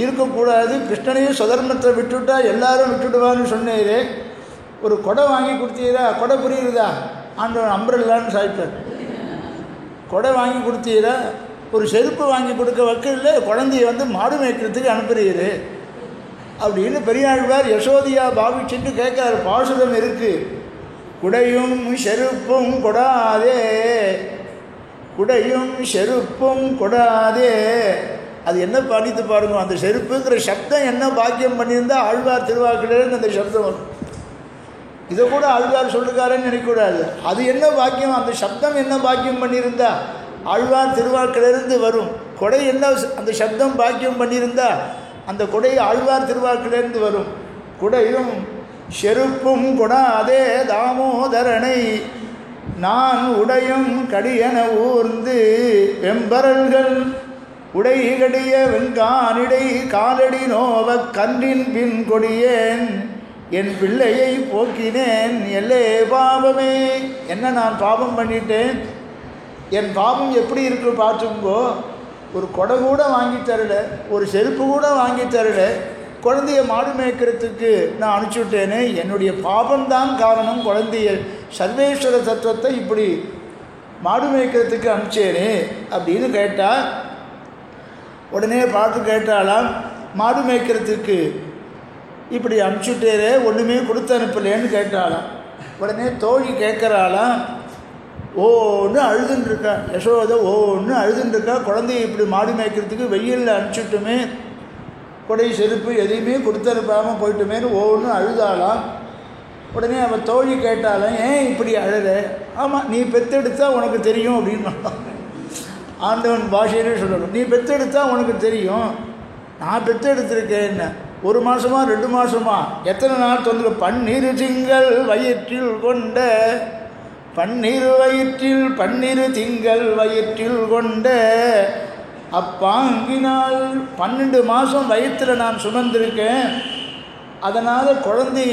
இருக்கக்கூடாது, கிருஷ்ணனையும் சுதர்மத்தை விட்டுவிட்டா எல்லாரும் விட்டுடுவான்னு சொன்னீரே, ஒரு கொடை வாங்கி கொடுத்தீரா, கொடை புரியுறதா, ஆண்டவன் அம்பரல்லான்னு சாய்ப்பார். கொடை வாங்கி கொடுத்தீரா, ஒரு செருப்பு வாங்கி கொடுக்க வக்கில்ல, குழந்தைய வந்து மாடு மேய்க்கிறதுக்கு அனுப்புறீரு அப்படின்னு பெரியாழ்வார் யசோதியா பாவிச்சுட்டு கேட்குறாரு. பாசுரம் இருக்குது, குடையும் செருப்பும் கொடாதே, குடையும் செருப்பும் கொடாதே. அது என்ன பாடித்து பாருங்க, அந்த செருப்புங்கிற சப்தம் என்ன பாக்கியம் பண்ணியிருந்தா ஆழ்வார் திருவாக்கிலேருந்து அந்த சப்தம் வரும். இதை கூட ஆழ்வார் சொல்லுக்காரன்னு நினைக்கக்கூடாது, அது என்ன பாக்கியம், அந்த சப்தம் என்ன பாக்கியம் பண்ணியிருந்தா ஆழ்வார் திருவாக்கிலிருந்து வரும். கொடை என்ன அந்த சப்தம் பாக்கியம் பண்ணியிருந்தா அந்த கொடை ஆழ்வார் திருவாக்கிலிருந்து வரும். குடையும் செருப்பும் கொடாதே தாமோதரனை நான் உடையும் கடியன ஊர்ந்து வெம்பரல்கள் உடை கடிய வெண்கானிடை காலடி நோவ கன்றின் பின் கொடியேன் என் பிள்ளையை போக்கினேன் எல்லே பாவமே. என்ன நான் பாவம் பண்ணிட்டேன், என் பாவம் எப்படி இருக்கு பார்த்துங்கோ. ஒரு கொடை கூட வாங்கி தரல, ஒரு செருப்பு கூட வாங்கி தரல, குழந்தைய மாடு மேய்க்கிறதுக்கு நான் அனுப்பிச்சுட்டேனே, என்னுடைய பாபம்தான் காரணம். குழந்தைய சர்வேஸ்வர தத்துவத்தை இப்படி மாடு மேய்க்கிறதுக்கு அனுப்பிச்சேனே அப்படின்னு கேட்டால், உடனே பார்த்து கேட்டாலாம், மாடு மேய்க்கிறதுக்கு இப்படி அனுப்பிச்சுட்டேரே, ஒன்றுமே கொடுத்து அனுப்பலேன்னு கேட்டாலாம். உடனே தோழி கேட்குறாளாம், ஓன்னு அழுதுன்ட்ருக்கா யசோதை, ஓன்னு அழுதுன்ட்ருக்கா, குழந்தைய இப்படி மாடு மேய்க்கிறதுக்கு வெயிலில் அனுப்பிச்சுட்டுமே, கொடை செருப்பு எதையுமே கொடுத்து அனுப்பாமல் போயிட்டுமேனு ஓன்னு அழுதாலாம். உடனே அவள் தோழி கேட்டாலும், ஏன் இப்படி அழுத? ஆமாம், நீ பெற்றெடுத்தா உனக்கு தெரியும் அப்படின்னு ஆண்டவன் பாஷையிலே சொல்லணும். நீ பெற்றெடுத்தா உனக்கு தெரியும், நான் பெற்றெடுத்திருக்கேன். என்ன 1 மாதமா 2 மாதமா எத்தனை நாள் தொந்தரவு? பன்னீர் திங்கள் வயிற்றில் கொண்ட, பன்னீர் வயிற்றில் பன்னீர் திங்கள் வயிற்றில் கொண்ட அப்பாங்கினால் 12 மாதம் வயிற்றில் நான் சுமந்திருக்கேன். அதனால் குழந்தை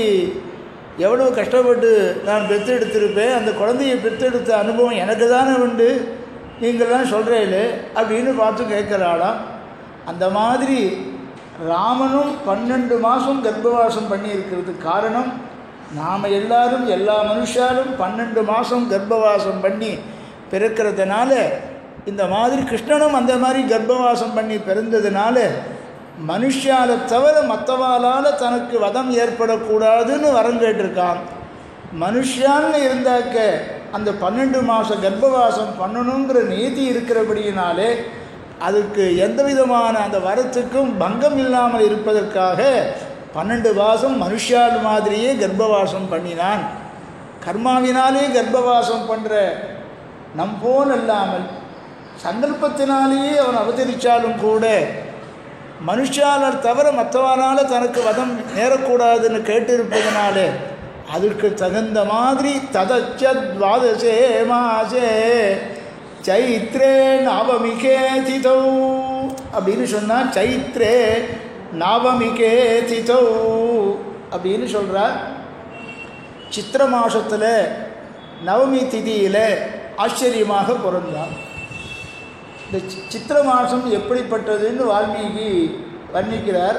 எவ்வளோ கஷ்டப்பட்டு நான் பெற்றெடுத்திருப்பேன், அந்த குழந்தையை பெற்றெடுத்த அனுபவம் எனக்கு தானே உண்டு, நீங்கள்லாம் சொல்கிறீங்களே அப்படின்னு பார்த்து கேட்குறாளாம். அந்த மாதிரி ராமனும் 12 மாதம் கர்ப்பவாசம் பண்ணியிருக்கிறதுக்கு காரணம், நாம் எல்லாரும் எல்லா மனுஷாலும் 12 மாதம் கர்ப்பவாசம் பண்ணி பிறக்கிறதுனால, இந்த மாதிரி கிருஷ்ணனும் அந்த மாதிரி கர்ப்பவாசம் பண்ணி பிறந்ததுனால மனுஷாலை தவிர மற்றவாளால் தனக்கு வதம் ஏற்படக்கூடாதுன்னு வரம் கேட்டிருக்கான். மனுஷான்னு இருந்தாக்க அந்த 12 மாதம் கர்ப்பவாசம் பண்ணணுங்கிற நீதி இருக்கிறபடியினாலே அதுக்கு எந்த விதமான அந்த வரத்துக்கும் பங்கம் இல்லாமல் இருப்பதற்காக 12 மாதம் மனுஷால் மாதிரியே கர்ப்பவாசம் பண்ணினான். கர்மாவினாலே கர்ப்பவாசம் பண்ணுற நம் போல் அல்லாமல் சங்கல்பத்தினாலேயே அவன் அவதரித்தாலும் கூட மனுஷால் தவிர மற்றவனால் தனக்கு வதம் நேரக்கூடாதுன்னு கேட்டிருப்பதனாலே அதற்கு தகுந்த மாதிரி ததச்சத்வாதசே மாசே சைத்ரே நவமிகே திதௌ அப்படின்னு சொன்னால், சைத்ரே நவமிகே திதௌ அப்படின்னு சொல்கிறார். சித்திர மாசத்தில் நவமி திதியில் ஆச்சரியமாக பிறந்தார். இந்த சித்திர மாதம் எப்படிப்பட்டதுன்னு வால்மீகி வர்ணிக்கிறார்.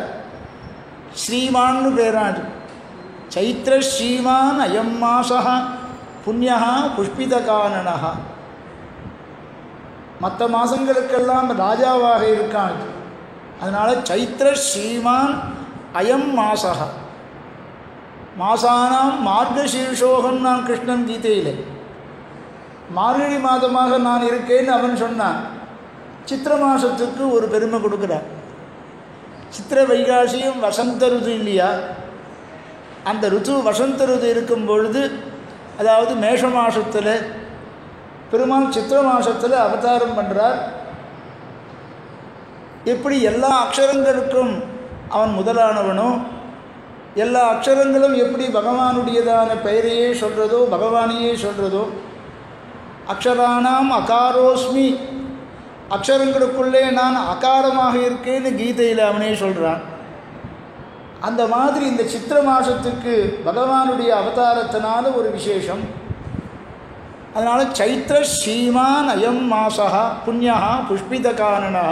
ஸ்ரீமான்னு பேராது, சைத்திர ஸ்ரீமான் அயம் மாசா புண்ணியா புஷ்பிதகானனா. மற்ற மாதங்களுக்கெல்லாம் ராஜாவாக இருக்கான், அதனால் சைத்திர ஸ்ரீமான் அயம் மாசா. மாசானாம் மார்கசீர்ஷோகம் நான் கிருஷ்ணன் கீதையில் மார்கழி மாதமாக நான் இருக்கேன்னு அவன் சொன்னான். சித்திர மாதத்துக்கு ஒரு பெருமை கொடுக்குறார். சித்திர வைகாசியும் வசந்த ருது இல்லையா, அந்த ருத்து வசந்த ருது இருக்கும் பொழுது, அதாவது மேஷ மாதத்தில் பெருமாள் சித்திர மாதத்தில் அவதாரம் பண்ணுறார். எப்படி எல்லா அக்ஷரங்களுக்கும் அவன் முதலானவனோ, எல்லா அக்ஷரங்களும் எப்படி பகவானுடையதான பெயரையே சொல்கிறதோ, பகவானையே சொல்கிறதோ, அக்ஷரானாம் அகாரோஸ்மி அக்ஷரங்களுக்குள்ளே நான் அகாரமாக இருக்கேன்னு கீதையில் அவனே சொல்கிறான். அந்த மாதிரி இந்த சித்திர மாதத்துக்கு பகவானுடைய அவதாரத்தினால ஒரு விசேஷம். அதனால் சைத்திர ஸ்ரீமான் அயம் மாசா புண்ணியா புஷ்பித காரணா.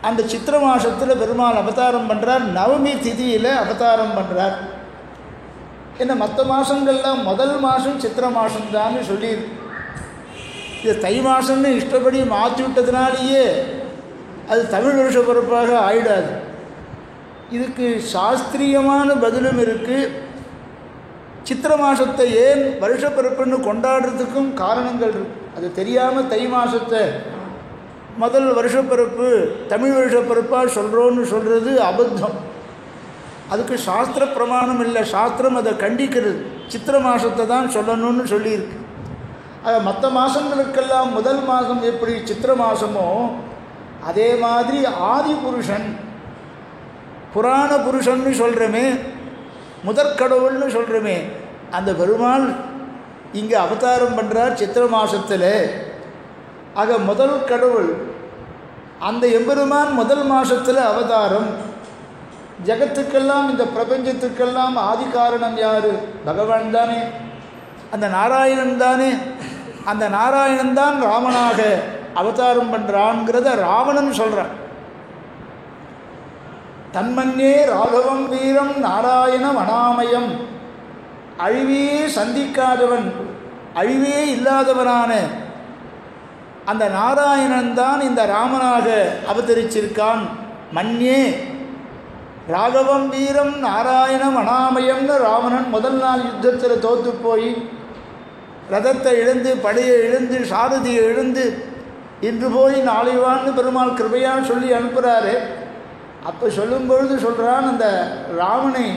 அந்த சித்திர மாதத்தில் பெருமாள் அவதாரம் பண்ணுறார். நவமி திதியில் அவதாரம் பண்ணுறார். என்ன மற்ற மாதங்கள்லாம் முதல் மாதம் சித்திர மாதம்தான்னு சொல்லியிருக்கு. இது தை மாதம்னு இஷ்டப்படி மாற்றி விட்டதுனாலேயே அது தமிழ் வருஷ பிறப்பாக ஆயிடாது. இதுக்கு சாஸ்திரியமான பதிலும் இருக்குது. சித்திர மாதத்தை ஏன் வருஷ பிறப்புன்னு கொண்டாடுறதுக்கும் காரணங்கள் இருக்குது. அது தெரியாமல் தை மாதத்தை முதல் வருஷப்பிறப்பு தமிழ் வருஷப்பிறப்பாக சொல்கிறோன்னு சொல்கிறது அபத்தம். அதுக்கு சாஸ்திர பிரமாணம் இல்லை. சாஸ்திரம் அதை கண்டிக்கிறது. சித்திர மாதத்தை தான் சொல்லணும்னு சொல்லியிருக்கு. அதை மற்ற மாதங்களுக்கெல்லாம் முதல் மாதம் எப்படி சித்திர மாதமோ அதே மாதிரி ஆதி புருஷன் புராண புருஷன்னு சொல்கிறோமே, முதற்கடவுள்னு சொல்கிறோமே, அந்த பெருமாள் இங்கே அவதாரம் பண்ணுறார் சித்திர மாதத்தில். ஆக முதல் கடவுள் அந்த எம்பெருமான் முதல் மாதத்தில் அவதாரம். ஜகத்துக்கெல்லாம் இந்த பிரபஞ்சத்துக்கெல்லாம் ஆதி காரணம் யார்? பகவான் தானே, அந்த நாராயணன் தானே. அந்த நாராயணன் தான் ராமனாக அவதாரம் பண்ணுறான்ங்கிறத ராவணன் சொல்கிறான். தன்மன்னே ராகவம் வீரம் நாராயணம் அனாமயம். அழிவே சந்திக்காதவன், அழிவே இல்லாதவனான அந்த நாராயணன் தான் இந்த ராமனாக அவதரிச்சிருக்கான். மன்யே ராகவம் வீரம் நாராயணம் அனாமயம்னு ராவணன் முதல் நாள் யுத்தத்தில் தோற்று போய் ரதத்தை இழந்து படையை இழந்து சாரதியை இழந்து இன்று போய் நாளைவான்னு பெருமாள் கிருபையாக சொல்லி அனுப்புகிறாரு. அப்போ சொல்லும்பொழுது சொல்கிறான், அந்த ராவனை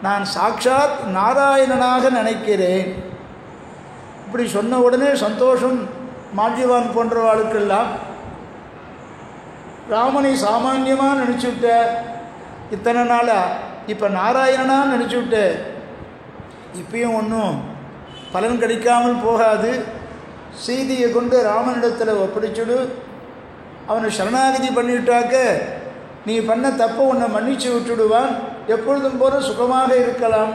நான் சாட்சாத் நாராயணனாக நினைக்கிறேன். இப்படி சொன்ன உடனே சந்தோஷம் மால்யவான் போன்றவாளுக்கெல்லாம். ராமனை சாமான்யமாக நினச்சிவிட்ட இத்தனை நாளாக, இப்போ நாராயணனாக நினச்சிவிட்ட, இப்பயும் ஒன்றும் பலன் கிடைக்காமல் போகாது. சீதையை கொண்டு ராமனிடத்தில் ஒப்படைச்சுடு. அவனை சரணாகதி பண்ணிவிட்டாக்க நீ பண்ண தப்பை உன்னை மன்னிச்சு விட்டுடுவான், எப்பொழுதும் போல சுகமாக இருக்கலாம்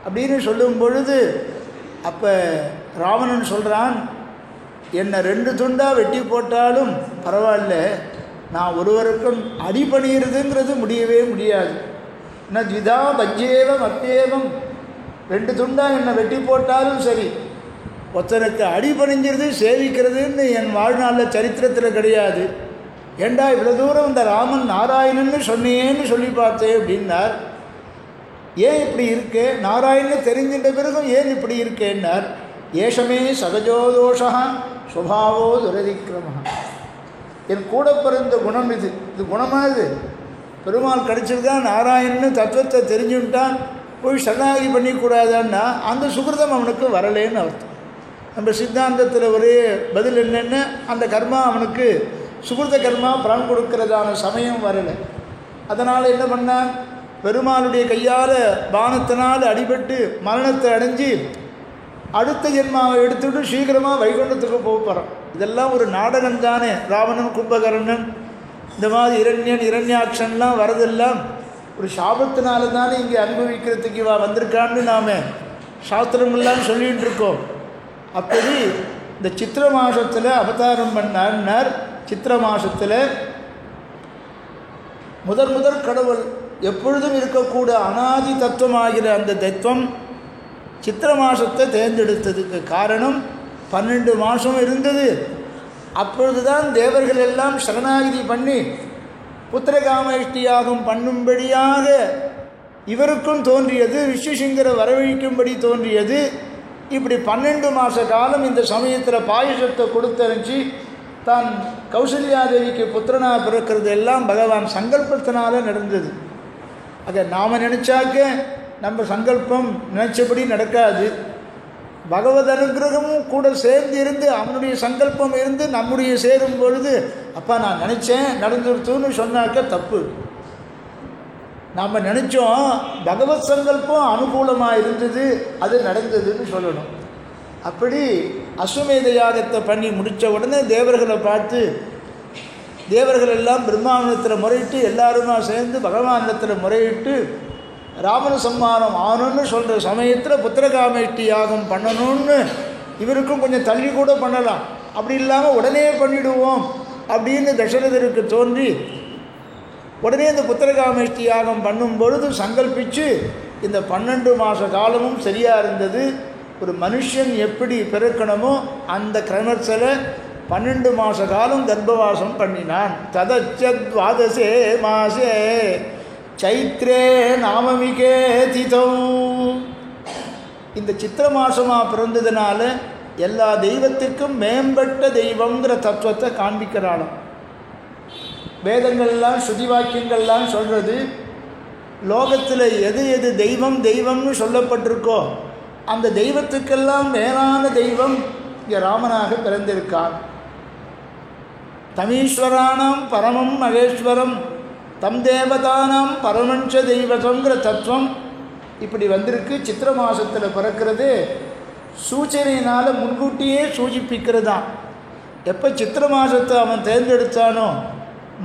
அப்படின்னு சொல்லும் பொழுது அப்போ ராவணன் சொல்கிறான், என்னை 2 துண்டாக வெட்டி போட்டாலும் பரவாயில்ல, நான் ஒருவருக்கும் அடிபணிகிறதுங்கிறது முடியவே முடியாது. என்ன திதா பஜ்ஜேவம் அத்தேவம், 2 துண்டாக என்னை வெட்டி போட்டாலும் சரி, ஒருத்தனுக்கு அடிபணிஞ்சிருது சேவிக்கிறதுன்னு என் வாழ்நாளில் சரித்திரத்தில் கிடையாது. ஏண்டா இவ்வளோ தூரம் இந்த ராமன் நாராயணன்னு சொன்னேன்னு சொல்லி பார்த்தேன் அப்படின்னார். ஏன் இப்படி இருக்கே, நாராயணன் தெரிஞ்சின்ற பிறகும் ஏன் இப்படி இருக்கேன்னார். ஏஷமே சகஜோதோஷா சுபாவோ துரதிக்கிரம. என் கூட பிறந்த குணம் இது. இது குணமாக இது பெருமாள் கிடச்சிருக்கான், நாராயணன்னு தத்துவத்தை தெரிஞ்சுட்டான், போய் சரணாகதி பண்ணிக்கூடாதான்னா அந்த சுகிருதம் அவனுக்கு வரலேன்னு அர்த்தம். நம்ம சித்தாந்தத்தில் ஒரே பதில் என்னென்ன, அந்த கர்மா அவனுக்கு சுகிருத கர்மா பலன் கொடுக்கிறதான சமயம் வரலை. அதனால் என்ன பண்ணான், பெருமாளுடைய கையால் பானத்தினால் அடிபட்டு மரணத்தை அடைஞ்சி அடுத்த ஜென்மாவை எடுத்துட்டு சீக்கிரமாக வைகுண்டத்துக்கு போகிறான். இதெல்லாம் ஒரு நாடகம் தானே. ராவணன் கும்பகர்ணன் இந்த மாதிரி இரண்யன் இரண்யாட்சன்லாம் வரதெல்லாம் ஒரு சாபத்தினால தானே இங்கே அனுபவிக்கிறதுக்கு இவா வந்திருக்கான்னு நாம் சாஸ்திரமெல்லாம் சொல்லிகிட்டு இருக்கோம். அப்படி இந்த சித்திர மாதத்தில் அவதாரம் பண்ணார். சித்திர மாதத்தில் முதற் கடவுள் எப்பொழுதும் இருக்கக்கூடிய அனாதி தத்துவமாகிற அந்த தத்துவம் சித்திர மாதத்தை தேர்ந்தெடுத்ததுக்கு காரணம் 12 மாதம் இருந்தது. அப்பொழுது தான் தேவர்கள் எல்லாம் சரணாகிதி பண்ணி புத்திரகாமேஷ்டியாகம் பண்ணும்படியாக இவருக்கும் தோன்றியது, ரிஷிசிங்கரை வரவழைக்கும்படி தோன்றியது. இப்படி 12 மாத காலம் இந்த சமயத்தில் பாயசத்தை கொடுத்தறிஞ்சு தான் கௌசல்யாதேவிக்கு புத்திரனாக பிறக்கிறது எல்லாம் பகவான் சங்கல்பத்தினால நடந்தது. அதை நாம் நினச்சாக்க நம்ம சங்கல்பம் நினச்சபடி நடக்காது. பகவத் அனுகிரகமும் கூட சேர்ந்து இருந்து அவனுடைய சங்கல்பம் இருந்து நம்முடைய சேரும் பொழுது அப்பா நான் நினச்சேன் நடந்துருத்துன்னு சொன்னாக்க தப்பு. நாம் நினச்சோம் பகவத் சங்கல்பம் அனுகூலமாக இருந்தது, அது நடந்ததுன்னு சொல்லணும். அப்படி அஸ்வமேத யாகத்தை பண்ணி முடித்த உடனே தேவர்களை பார்த்து, தேவர்கள் எல்லாம் பிரம்மாவிடத்தில் முறையிட்டு எல்லாருமா சேர்ந்து பகவானிடத்தில் முறையிட்டு ராவண சம்மானம் ஆகணும்னு சொல்கிற சமயத்தில் புத்திரகாமேஷ்டி யாகம் பண்ணணும்னு இவருக்கும் கொஞ்சம் தள்ளி கூட பண்ணலாம், அப்படி இல்லாமல் உடனே பண்ணிவிடுவோம் அப்படின்னு தசரதருக்கு தோன்றி உடனே இந்த புத்திரகாமேஷ்டி யாகம் பண்ணும் பொழுது சங்கல்பித்து இந்த 12 மாத காலமும் சரியாக இருந்தது. ஒரு மனுஷன் எப்படி பிறக்கணுமோ அந்த கிரமத்தில் 12 மாத காலம் கர்ப்பவாசம் பண்ணினான். ததச்சத்வாதசே மாசே சைத்ரே நாமமிகே திதௌ. இந்த சித்திர மாதமாக பிறந்ததுனால எல்லா தெய்வத்துக்கும் மேம்பட்ட தெய்வங்கிற தத்துவத்தை காண்பிக்கிறாளாம். வேதங்கள்லாம் ஸ்ருதி வாக்கியங்கள்லாம் சொல்கிறது, லோகத்தில் எது எது தெய்வம் தெய்வம்னு சொல்லப்பட்டிருக்கோ அந்த தெய்வத்துக்கெல்லாம் மேலான தெய்வம் இங்கே ராமனாக பிறந்திருக்கான். தமீஸ்வரானாம் பரமம் மகேஸ்வரம் தம் தேவதானாம் பரமஞ்ச தெய்வதங்கிற தத்துவம் இப்படி வந்திருக்கு. சித்திர மாதத்தில் பிறக்கிறது சூச்சனையினால் முன்கூட்டியே சூச்சிப்பிக்கிறது தான். எப்போ சித்திர மாதத்தை அவன் தேர்ந்தெடுத்தானோ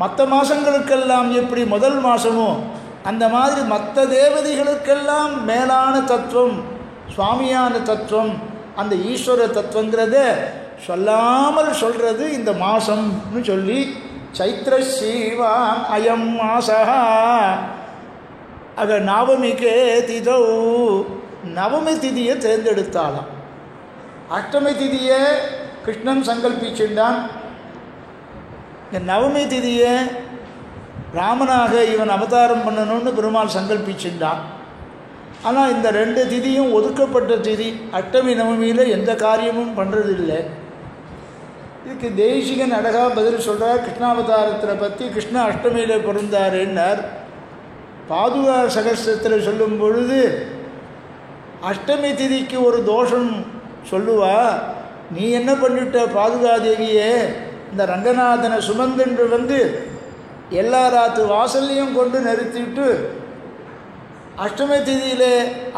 மற்ற மாதங்களுக்கெல்லாம் எப்படி முதல் மாதமோ அந்த மாதிரி மற்ற தேவதைகளுக்கெல்லாம் மேலான தத்துவம் சுவாமியான தத்துவம் அந்த ஈஸ்வர தத்துவங்கிறத சொல்லாமல் சொல்கிறது இந்த மாதம்னு சொல்லி சைத்திர சீவான் அயம் மாசா ஆக நவமிக்கே திதௌ நவமி திதியை தேர்ந்தெடுத்தாளாம். அஷ்டமி திதியை கிருஷ்ணன் சங்கல்பிச்சுட்டான். இந்த நவமி திதியை ராமனாக இவன் அவதாரம் பண்ணணும்னு பெருமாள் சங்கல்பிச்சுட்டான். ஆனால் இந்த 2 திதியும் ஒதுக்கப்பட்ட திதி. அஷ்டமி நவமியில் எந்த காரியமும் பண்ணுறதில்லை. இதுக்கு தேசிகன் அழகாக பதில் சொல்கிறார். கிருஷ்ணாவதாரத்தில் பற்றி கிருஷ்ண அஷ்டமியில் பிறந்தாருன்னார். பாதுகா சகஸ்ரத்தில் சொல்லும் பொழுது அஷ்டமி திதிக்கு ஒரு தோஷம் சொல்லுவா. நீ என்ன பண்ணிட்ட பாதுகாதேவியே, இந்த ரங்கநாதனை சுமந்தென்று வந்து எல்லா ராத்து வாசல்லையும் கொண்டு நிறுத்திட்டு அஷ்டமி திதியில்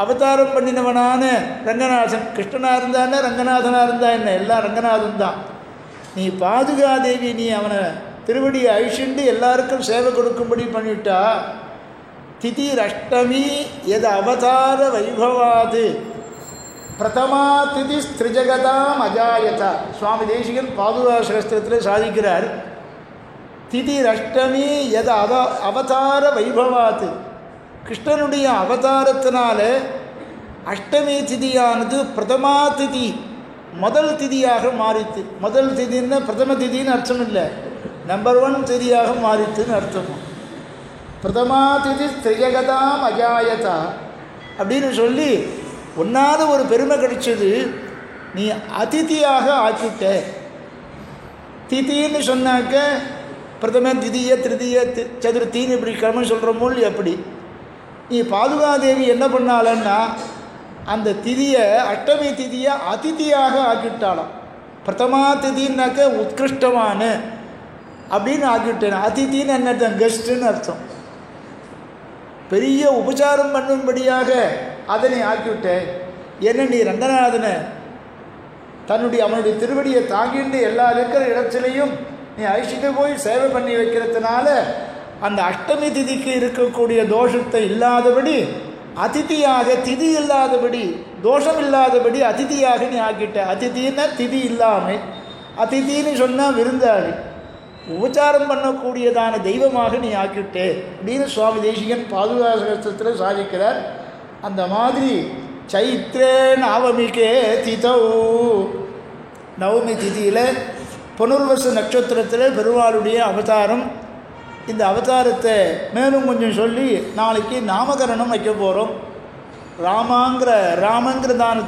அவதாரம் பண்ணினவனான ரங்கநாதன் கிருஷ்ணனாக இருந்தானே ரங்கநாதனாக இருந்தா என்ன, எல்லாம் ரங்கநாதன் தான். நீ பாதுகாதேவி நீ அவனை திருவடியை அழிச்சுண்டு எல்லாருக்கும் சேவை கொடுக்கும்படி பண்ணிட்டா. திதிர் அஷ்டமி எது அவதார வைபவாது பிரதமா திதி ஸ்திரிஜகதாம் அஜாயதா. சுவாமி தேசிகன் பாதுகா சகஸ்திரத்தில் சாதிக்கிறார். திதிர் அஷ்டமி எது அவதார வைபவாது கிருஷ்ணனுடைய அவதாரத்தினால அஷ்டமி திதியானது பிரதமா திதி முதல் திதியாக மாறித்து. முதல் திதின்னு பிரதம திதின்னு அர்த்தம் இல்லை, நம்பர் 1 திதியாக மாறித்துன்னு அர்த்தம். பிரதமா திதி ஸ்திரிஜகதாம் அஜாயதா அப்படின்னு சொல்லி ஒன்றாவது ஒரு பெருமை கிடைச்சது. நீ அதிதியாக ஆக்கிட்ட. திதின்னு சொன்னாக்க பிரதம திதிய திருதிய சதுர்த்தின்னு இப்படி கிழமை சொல்கிறோமோ எப்படி. நீ பாதுகாதேவி என்ன பண்ணாலன்னா அந்த திதியை அஷ்டமி திதியை அதிதியாக ஆக்கிட்டாளாம். பிரதமா திதின்னாக்க உத்கிருஷ்டமான அப்படின்னு ஆக்கிவிட்டேன். அதிதின்னு என்ன அர்த்தம், கெஸ்ட்டுன்னு அர்த்தம். பெரிய உபச்சாரம் பண்ணும்படியாக அதனை ஆக்கிவிட்டேன். என்ன நீ ரங்கநாதனை தன்னுடைய அவனுடைய திருவடியை தாங்கிட்டு எல்லா இருக்கிற இடத்துலையும் நீ அழிச்சிட்டு போய் சேவை பண்ணி வைக்கிறதுனால அந்த அஷ்டமி திதிக்கு இருக்கக்கூடிய தோஷத்தை இல்லாதபடி அதிதியாக, திதி இல்லாதபடி தோஷம் இல்லாதபடி அதிதியாக நீ ஆக்கிட்ட. அதிதின்னா திதி இல்லாமல், அதிதின்னு சொன்னால் விருந்தாளி, உபச்சாரம் பண்ணக்கூடியதான தெய்வமாக நீ ஆக்கிட்டே அப்படின்னு சுவாமி தேசிகன் பாதுகா சகஸ்திரத்தில் சாதிக்கிறார். அந்த மாதிரி சைத்ரே நவமிகே திதௌ நவமி திதியில் புனர்வசு நட்சத்திரத்தில் பெருமாளுடைய அவதாரம். இந்த அவதாரத்தை மேலும் கொஞ்சம் சொல்லி நாளைக்கு நாமகரணம் வைக்க போகிறோம். ராமங்கிறதான